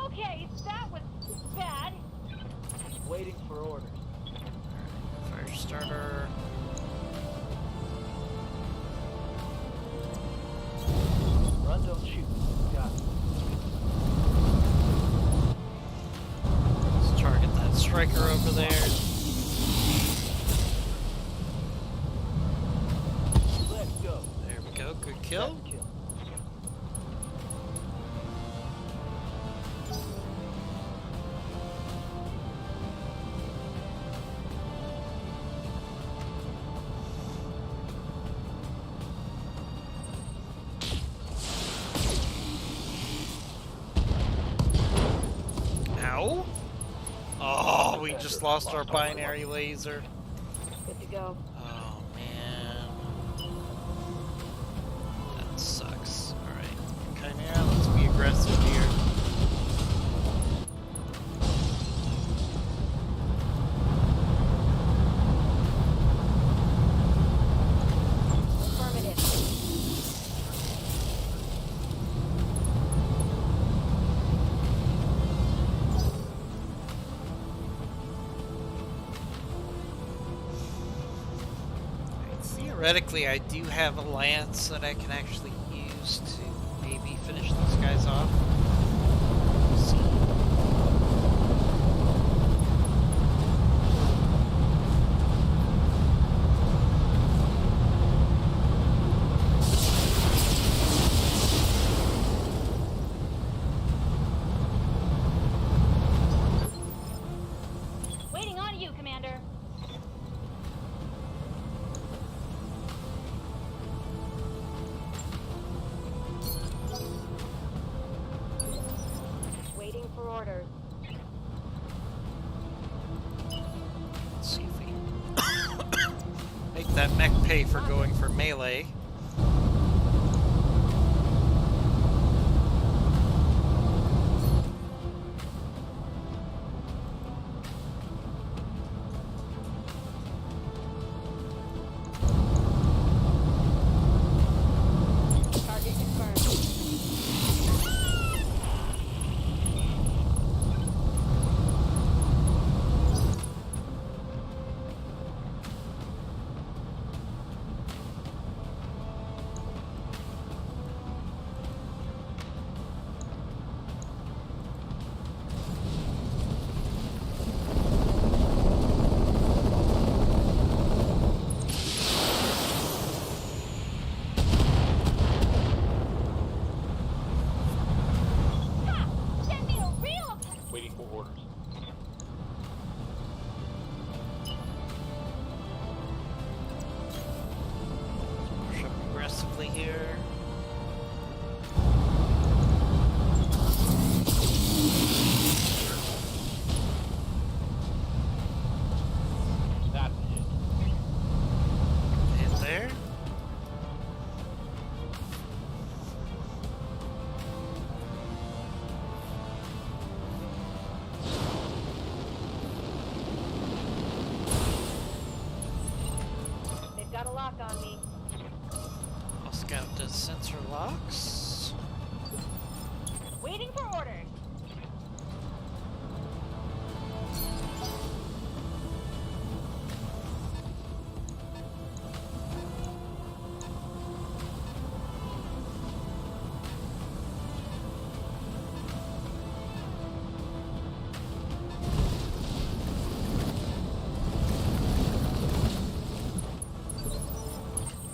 Okay, that was bad. Waiting for orders. Fire starter. Run, don't shoot. Got it. Let's target that striker over there. Let's go. There we go, good kill. Second kill. Ow! Oh, we just lost our binary laser. Good to go. Oh man. That sucks. Alright. Chimera, let's be aggressive here. Affirmative. Theoretically, I do have a lance that I can actually use to maybe finish these guys off. We'll see. Waiting on you, Commander. mech pay for going for melee. Target confirmed. Ha! Send me a real attack. Waiting for orders. Push up aggressively here. That's it. Hit there. They've got a lock on me. Scout does sensor locks. Waiting for orders.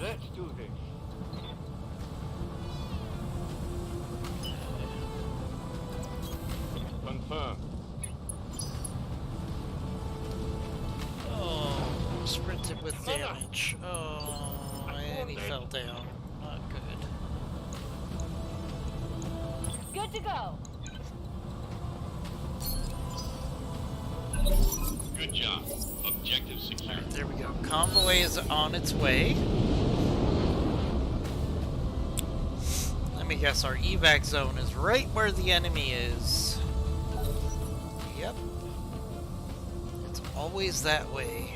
Let's do this. Confirm. Oh, sprinted with damage. Oh, and he fell down. Not good. Good to go. Good job. Objective secure. Alright, there we go. Convoy is on its way. Let me guess, our evac zone is right where the enemy is. Yep. It's always that way.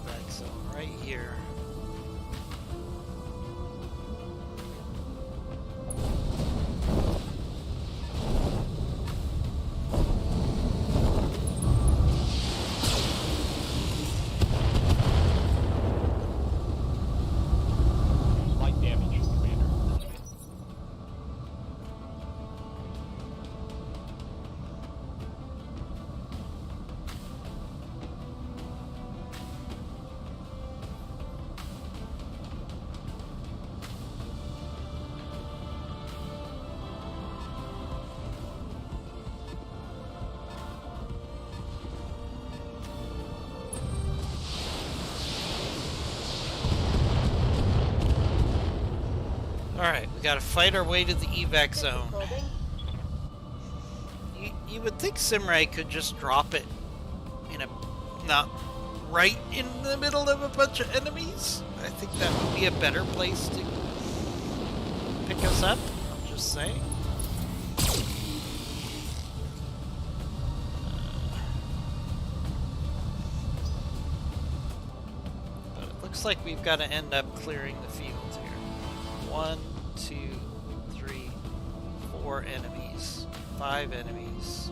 Evac zone right here. Light damage, Commander. Alright, we gotta fight our way to the evac zone. Probing. You would think Simray could just drop it in a... not right in the middle of a bunch of enemies. I think that would be a better place to pick us up. I'm just saying. But it looks like we've got to end up clearing the field here. 1, 2, 3, 4 enemies. 5 enemies.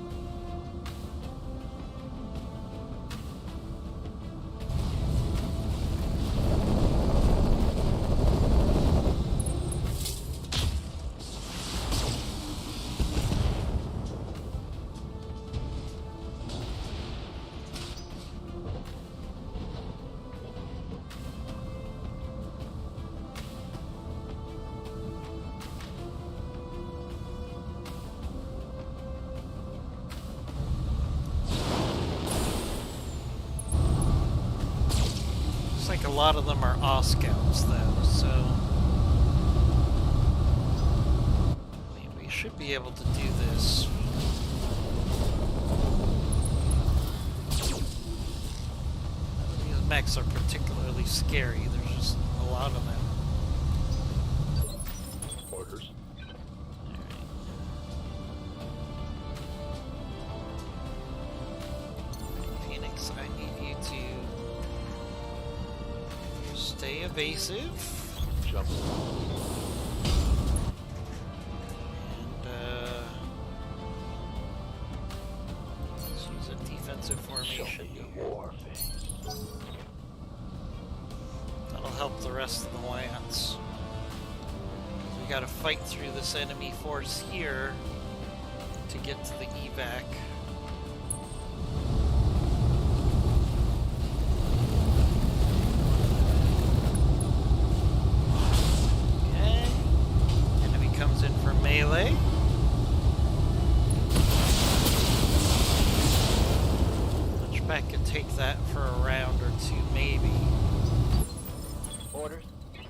Like a lot of them are Oscouts though, so I mean, we should be able to do this. mechs are particularly scary. There's just a lot of them. Orders. Phoenix, I need you to stay evasive. Jump. And let's use a defensive Show formation me here. your war face. That'll help the rest of the Lance. We gotta fight through this enemy force here to get to the evac. Okay. Enemy comes in for melee. Hunchback could take that for a round or two, maybe. Orders.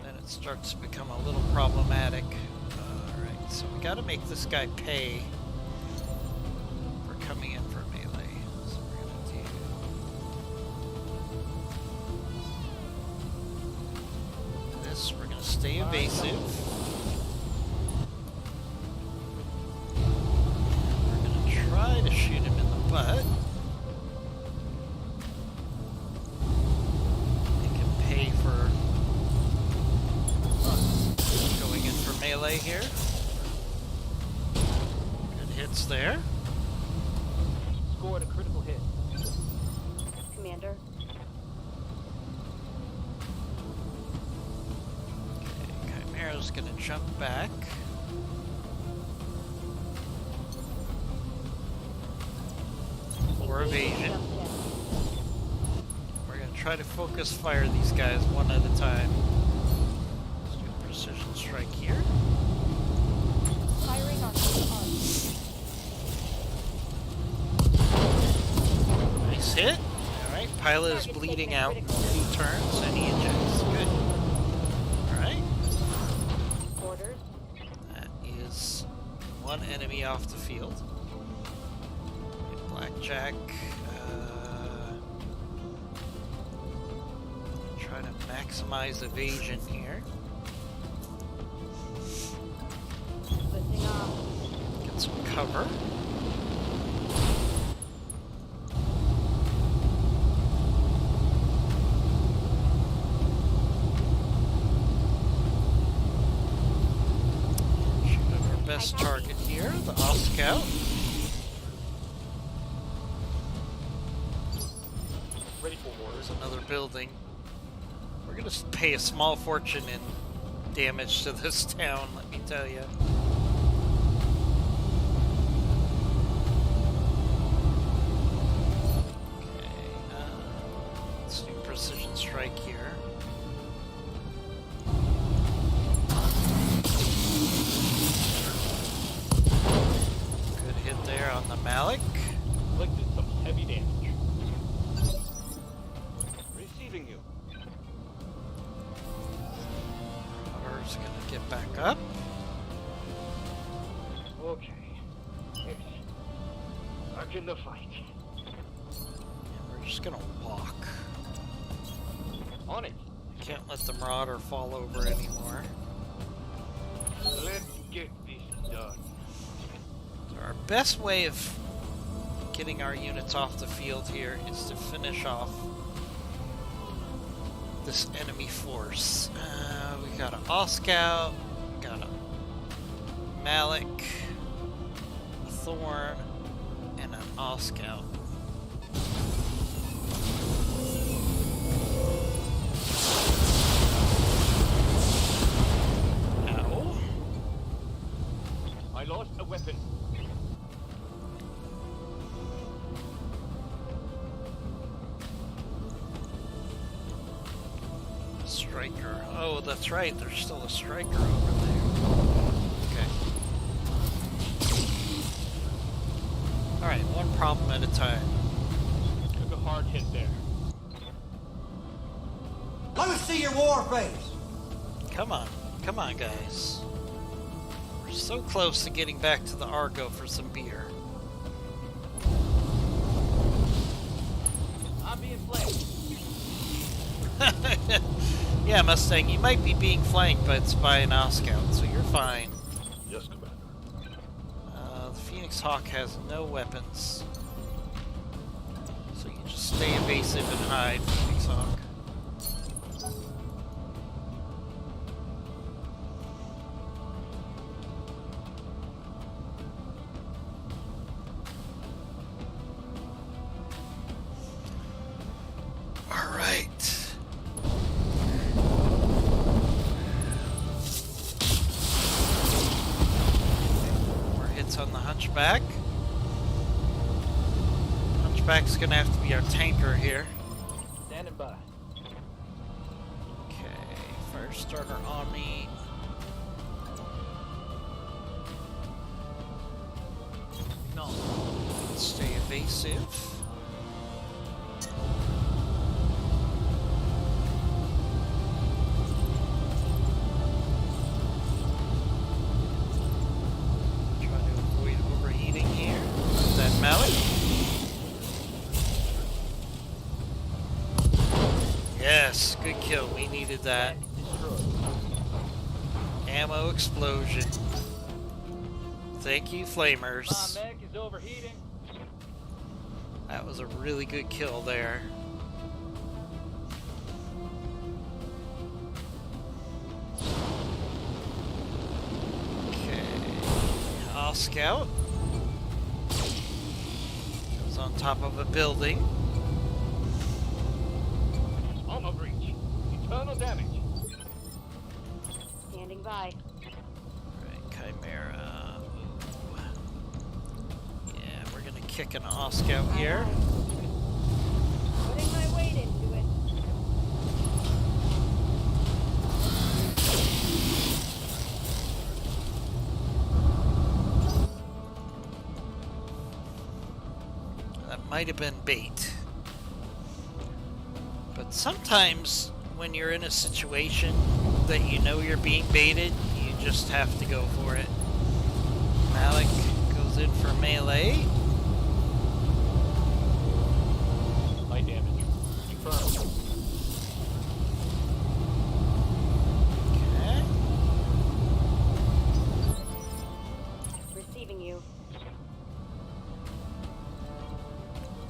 Then it starts to become a little problematic. Alright, so we gotta make this guy pay for coming in for melee. So we're gonna do this. We're gonna stay evasive. We're gonna try to shoot him in the butt. Make him pay for going in for melee here. Good hits there. Scored a critical hit. Commander. Okay, Chimera's gonna jump back. For evasion. Jumped in. We're gonna try to focus fire these guys one at a time. Let's do a precision strike here. Firing on arm. Nice hit. Alright, pilot is bleeding out. 2 turns and he ejects. Good. Alright. Orders. That is one enemy off the field. Blackjack. Try to maximize evasion here. Lifting off. Get some cover. Shoot at our best target here, the off scout. Ready for orders. There's another building. We're gonna pay a small fortune in damage to this town, let me tell you. Okay, let's do precision strike here. Good hit there on the Malik. Inflicted some heavy damage. Receiving you. Rudder's gonna get back up. Okay. Yes. Back in the fight. And we're just gonna walk. On it. Can't let the Marauder fall over anymore. Let's get this done. So our best way of getting our units off the field here is to finish off this enemy force. We got an All-Scout, we got a Malik, a Thorn, and an All-Scout. Ow. I lost a weapon. Striker. Oh, that's right. There's still a striker over there. Okay. Alright, one problem at a time. Took a hard hit there. Let me see your war face. Come on. Come on, guys. We're so close to getting back to the Argo for some beer. I'm being flanked. Yeah, Mustang, you might be being flanked by an Scout, so you're fine. Yes, Commander. The Phoenix Hawk has no weapons. So you just stay evasive and hide, Phoenix Hawk. Alright. More hits on the Hunchback. Hunchback's gonna have to be our tanker here. Standing by. Okay, Firestarter Omni. No. Stay evasive. Try to avoid overheating here. That Malik. Yes, good kill. We needed that. Destroyed. Ammo explosion. Thank you, My Flamers. mech is overheating. That was a really good kill there. Okay. All Scout goes on top of a building. Armor breach. Eternal damage. Standing by. Right, Chimera. Ooh. Yeah, we're gonna kick an All Scout here. Aye, aye. Putting my weight into it. That might have been bait. But sometimes when you're in a situation that you know you're being baited, you just have to go for it. Malik goes in for melee. Light damage. Confirmed. Okay. Receiving you.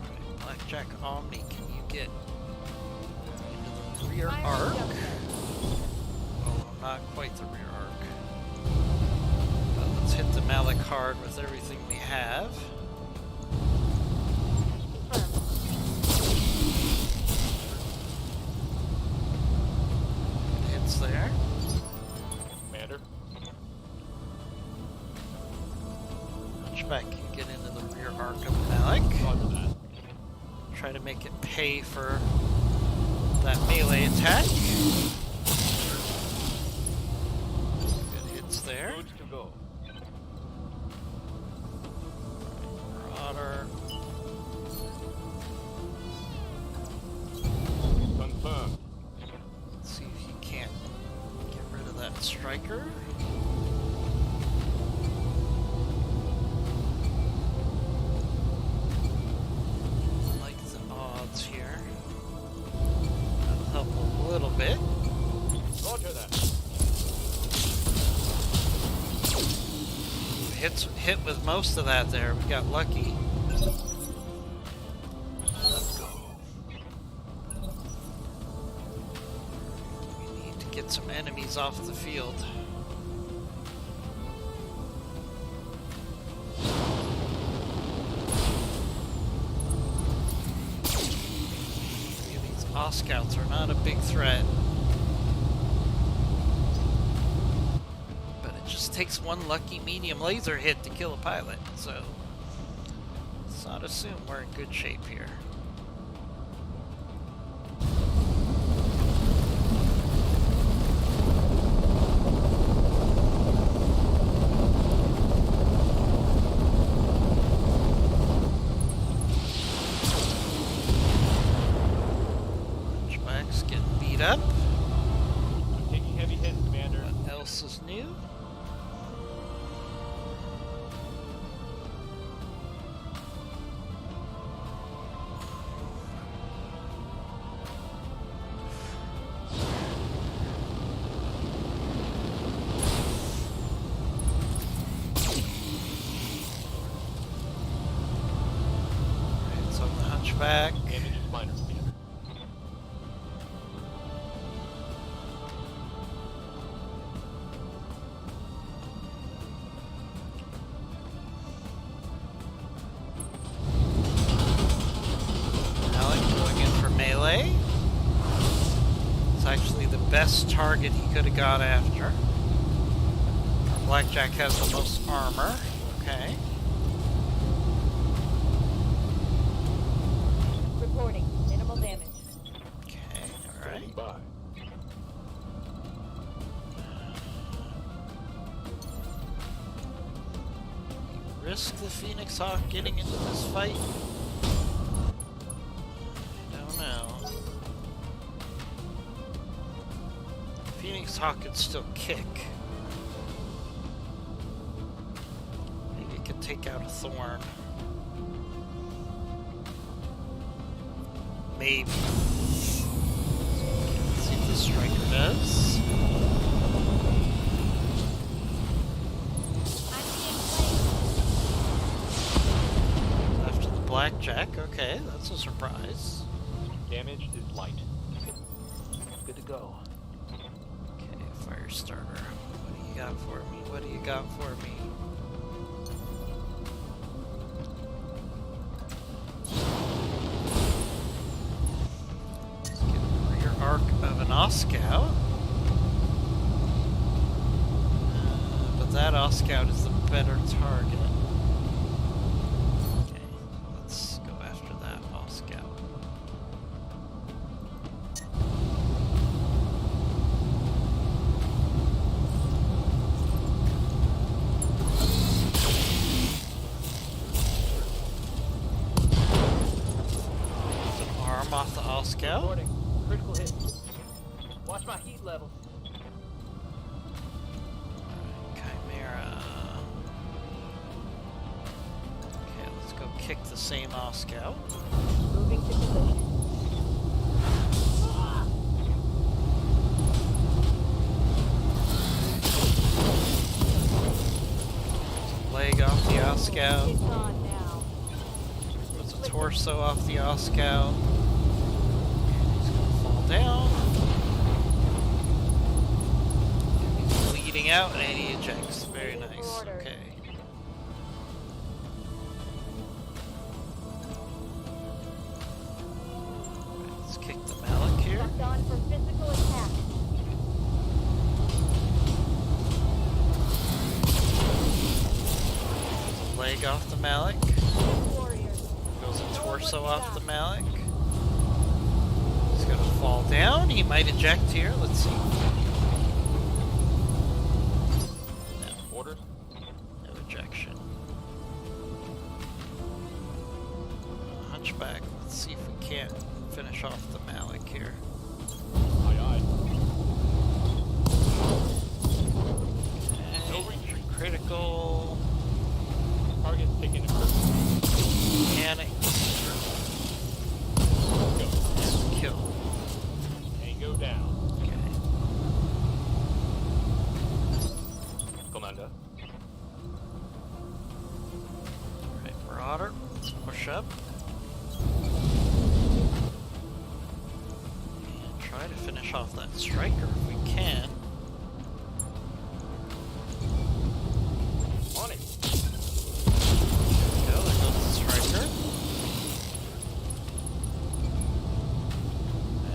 Alright, Blackjack Omni, can you get into the rear Fire arc? jump set. Oh, not quite the rear arc. But let's hit the Malik hard with everything we have. Confirmed. Hits there. Commander. Hunchback can get into the rear arc of Malik. Roger that. Try to make it pay for that melee attack. Good hits there. Good to go. Marauder. Confirmed. Let's see if he can't get rid of that striker. I like the odds here. That'll help a little bit. Roger that. Hit with most of that there. We got lucky. Let's go. We need to get some enemies off the field. These Oscouts are not a big threat. But it just takes one lucky medium laser hit to kill a pilot, so let's not assume we're in good shape here. Hunchback's getting beat up. I'm taking heavy hits, Commander. What else is new? Hunchback. Damage is minor, Commander. Alec going in for melee. It's actually the best target he could have got after. Blackjack has the most armor. Okay. Reporting. Minimal damage. Okay, alright. Standing by. Risk the Phoenix Hawk getting into this fight? I don't know. Phoenix Hawk could still kick. Maybe it could take out a Thorn. Maybe. Let's see what the Striker does. I'm being flanked. After the Blackjack, okay, that's a surprise. Damage is light. Good to go. Okay, fire starter. What do you got for me? What do you got for me? Let's get a rear arc of an Oscout. But that Oscout is the better target. Okay, let's go after that Oscout. Off the Oscout. Reporting. Critical hit. Watch my heat levels. Chimera. Okay, let's go kick the same Oscout. Moving to position. Leg off the Oscout. It's on now. There's a torso off the Oscout. And he's gonna fall down. And he's bleeding out and he ejects. Very nice. Okay. Let's kick the Malik here. Locked on for physical attack. Leg off the Malik. Warrior. Goes a torso off the Malik. He's gonna fall down. He might eject here. Let's see. No, Orders. no ejection. Hunchback. Let's see if we can't finish off the Malik here. Aye, aye. Okay. Critical. Target taken in pursuit. Panic. Go. Kill. Tango down. Okay. Commander. Alright, Marauder. Let's push up. And try to finish off that Striker if we can. On it. There goes the Striker.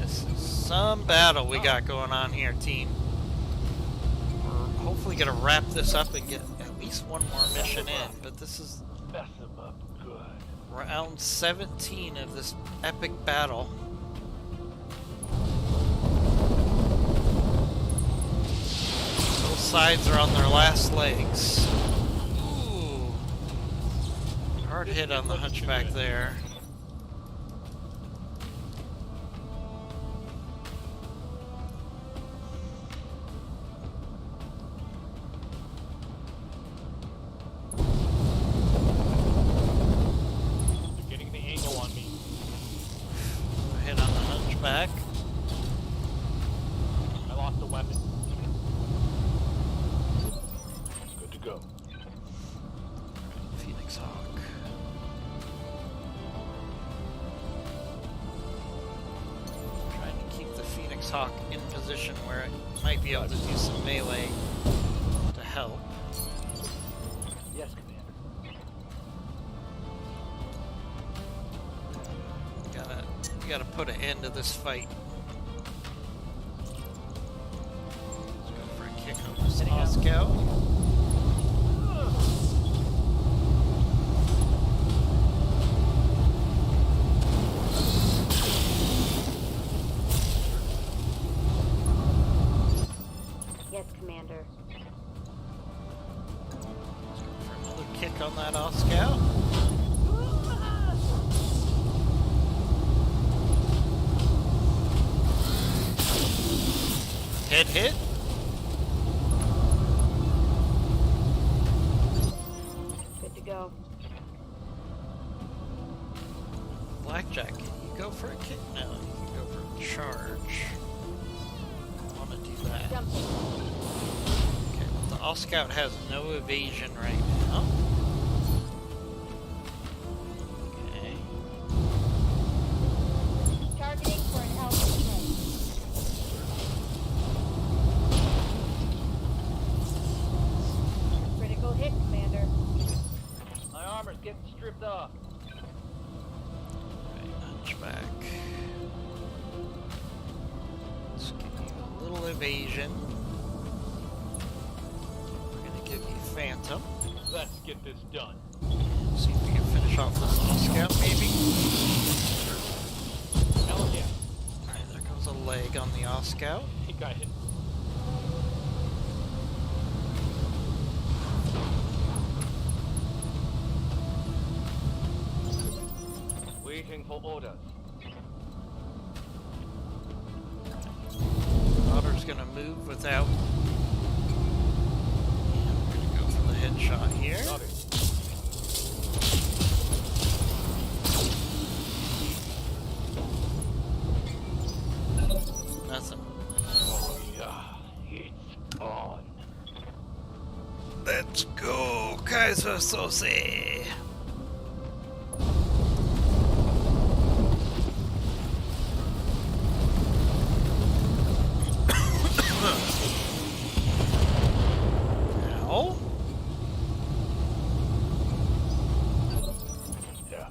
This is some battle we got going on here, team. We're hopefully gonna wrap this up and get at least one more mission in, but this is Mess him up good. round 17 of this epic battle. Both sides are on their last legs. Ooh. Hard hit on the Hunchback there. You're getting the angle on me. Hit on the Hunchback. I lost a weapon. Good to go. Phoenix Hawk. Hawk in position where it might be able to do some melee to help. Yes, Commander. You gotta put an end to this fight. Let's go for a kick on this Heading out. Scout. Yes, Commander. For another kick on that Scout. Head hit. Good to go. Blackjack, can you go for a kick? No, you can go for a charge. I want to do that. Jumping. Okay, well, the All-Scout has no evasion right now. Okay. Targeting for an alpha hit. Critical hit, Commander. My armor's getting stripped off. Right, Hunchback. Let's give you a little evasion. We're gonna give you Phantom. Let's get this done. See if we can finish off this All-Scout, maybe. Hell yeah. Alright, there goes a leg on the All-Scout. He got hit. Waiting for orders. Otter's gonna move without. And we're gonna go for the headshot here. Copy. Nothing. Oh yeah, it's on. Let's go, Kaiser Sose. Now, Yeah.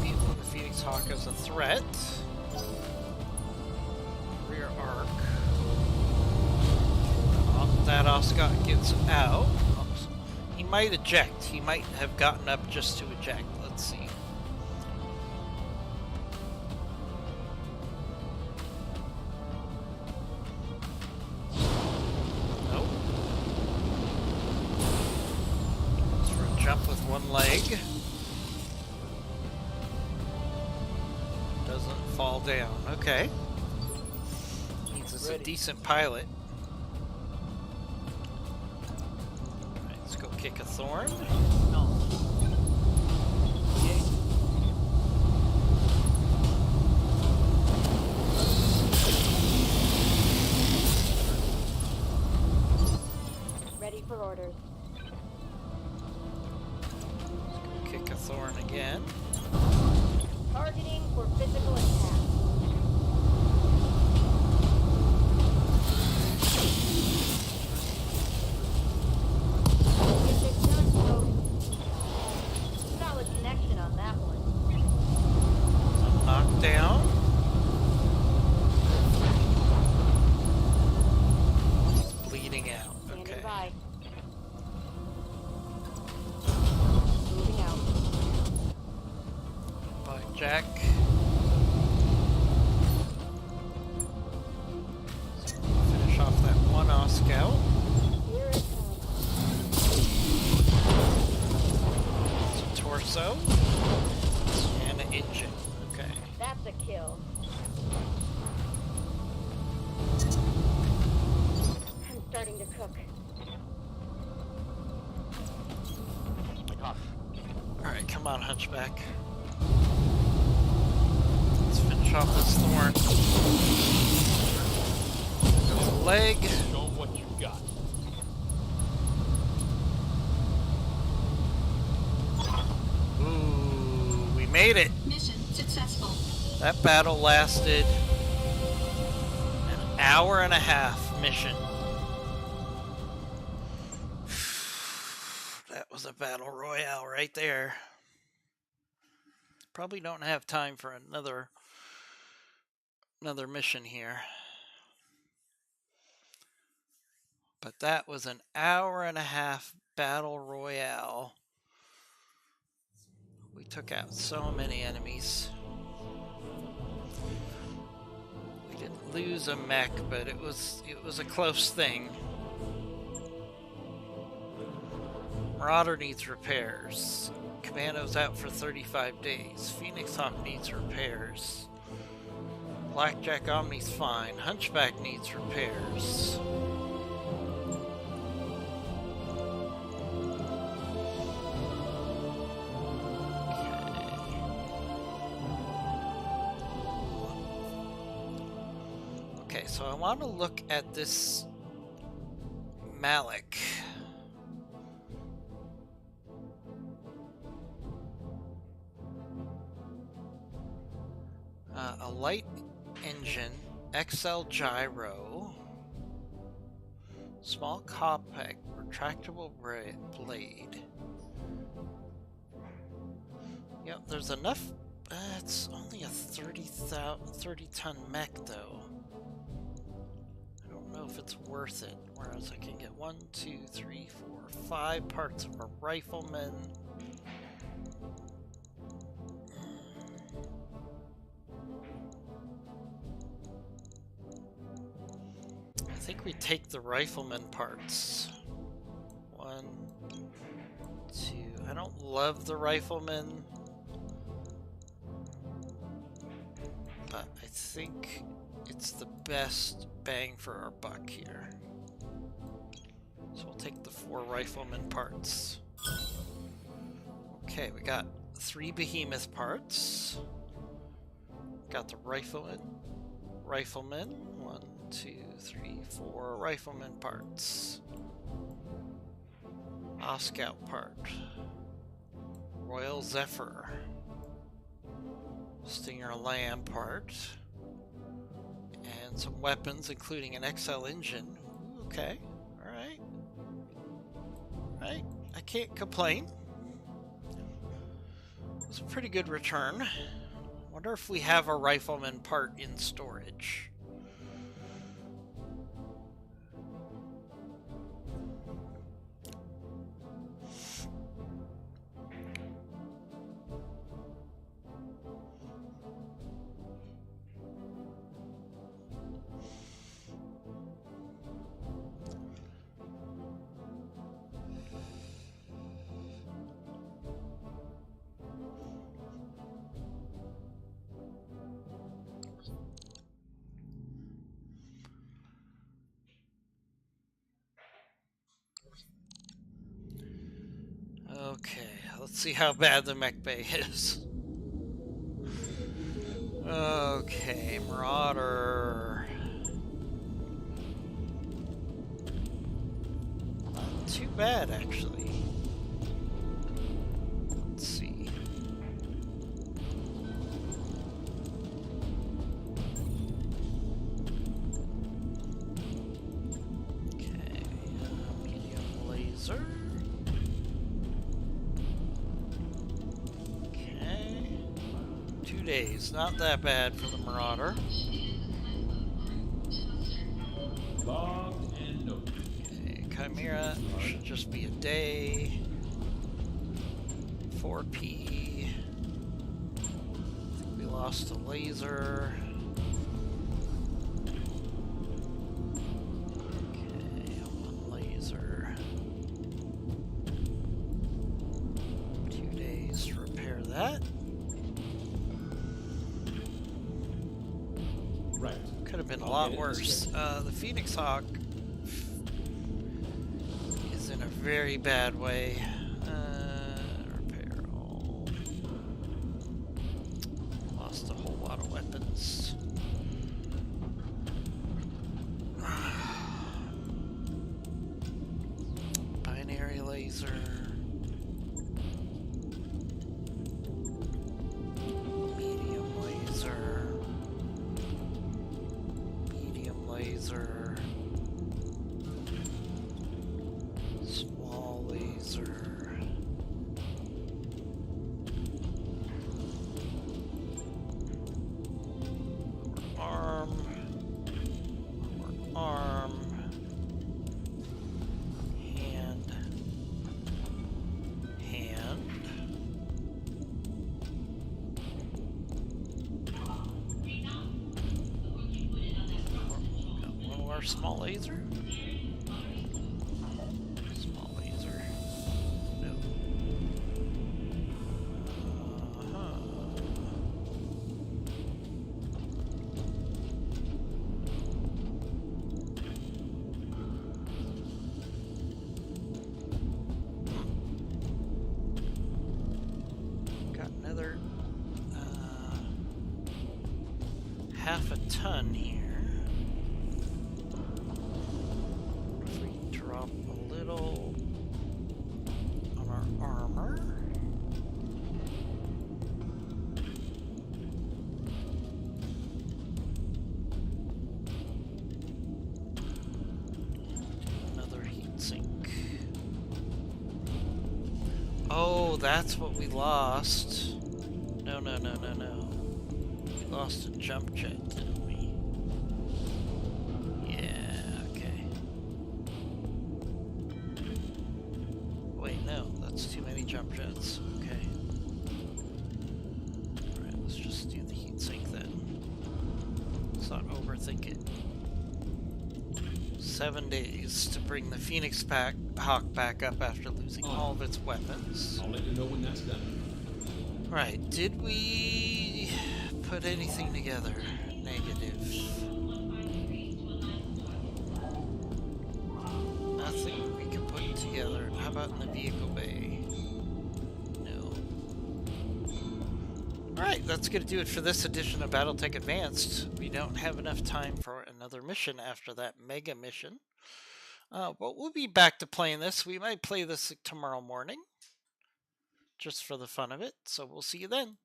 keeping the Phoenix Hawk as a threat. Rear arc. That Oscott gets out. Oops. He might eject. He might have gotten up just to eject. Let's see. Nope. Goes for a jump with one leg. Doesn't fall down. Okay. Means it's a Ready. decent pilot. Alright, let's go kick a thorn. No. Yay. Ready for orders. Let's go kick a thorn again. Targeting for physical attack. If it's not so solid connection on that one. Knockdown. He's bleeding out. Standing Okay. by. Moving out. Blackjack. Finish off that one Scout. Here it comes. It's a torso. And an engine. Okay. That's a kill. I'm starting to cook. Copy. Alright, come on, Hunchback. Let's finish off this thorn. Goes leg. Show 'em what you got. Ooh, we made it. Mission successful. That battle lasted an hour and a half mission. That was a battle royale right there. Probably don't have time for another mission here. But that was an hour and a half battle royale. We took out so many enemies. We didn't lose a mech, but it was a close thing. Marauder needs repairs. Commando's out for 35 days. Phoenix Hawk needs repairs. Blackjack Omni's fine. Hunchback needs repairs. Okay, so I want to look at this Malik. A light engine, XL gyro, small compact retractable blade. Yep, there's enough. It's only a 30 ton mech though. I don't know if it's worth it. Whereas I can get 1, 2, 3, 4, 5 parts of a rifleman. I think we take the rifleman parts. 1, 2. I don't love the rifleman, but I think it's the best bang for our buck here. So we'll take the 4 rifleman parts. Okay, we got 3 behemoth parts. Got the rifleman. 1, 2, 3, 4 rifleman parts. Scout part. Royal Zephyr. Stinger Lamb part. And some weapons, including an XL engine. Ooh, okay, alright. Right, I can't complain. It was a pretty good return. Wonder if we have a rifleman part in storage. Okay, let's see how bad the mech bay is. Okay, Marauder. Not too bad, actually. Let's see. Okay, medium laser. 2 days, not that bad for the Marauder. Okay, Chimera should just be a day. 4P. I think we lost a laser. Okay, 1 laser. 2 days to repair that. Could have been a lot worse. The Phoenix Hawk is in a very bad way. Repair all. Lost a whole lot of weapons. small laser? Small laser. No. Got another half a ton here. If we drop a little on our armor. Another heat sink. Oh, that's what we lost. No. We lost a jump jet, didn't we? Yeah, okay. Wait, no, that's too many jump jets. Okay. Alright, let's just do the heat sink then. Let's not overthink it. 7 days to bring the Phoenix Hawk back up after losing all of its weapons. I'll let you know when that's done. Right, did we put anything together? Negative. Nothing we can put together. How about in the vehicle bay? No. Alright, that's gonna do it for this edition of BattleTech Advanced. We don't have enough time for another mission after that mega mission. But we'll be back to playing this. We might play this tomorrow morning. Just for the fun of it. So we'll see you then.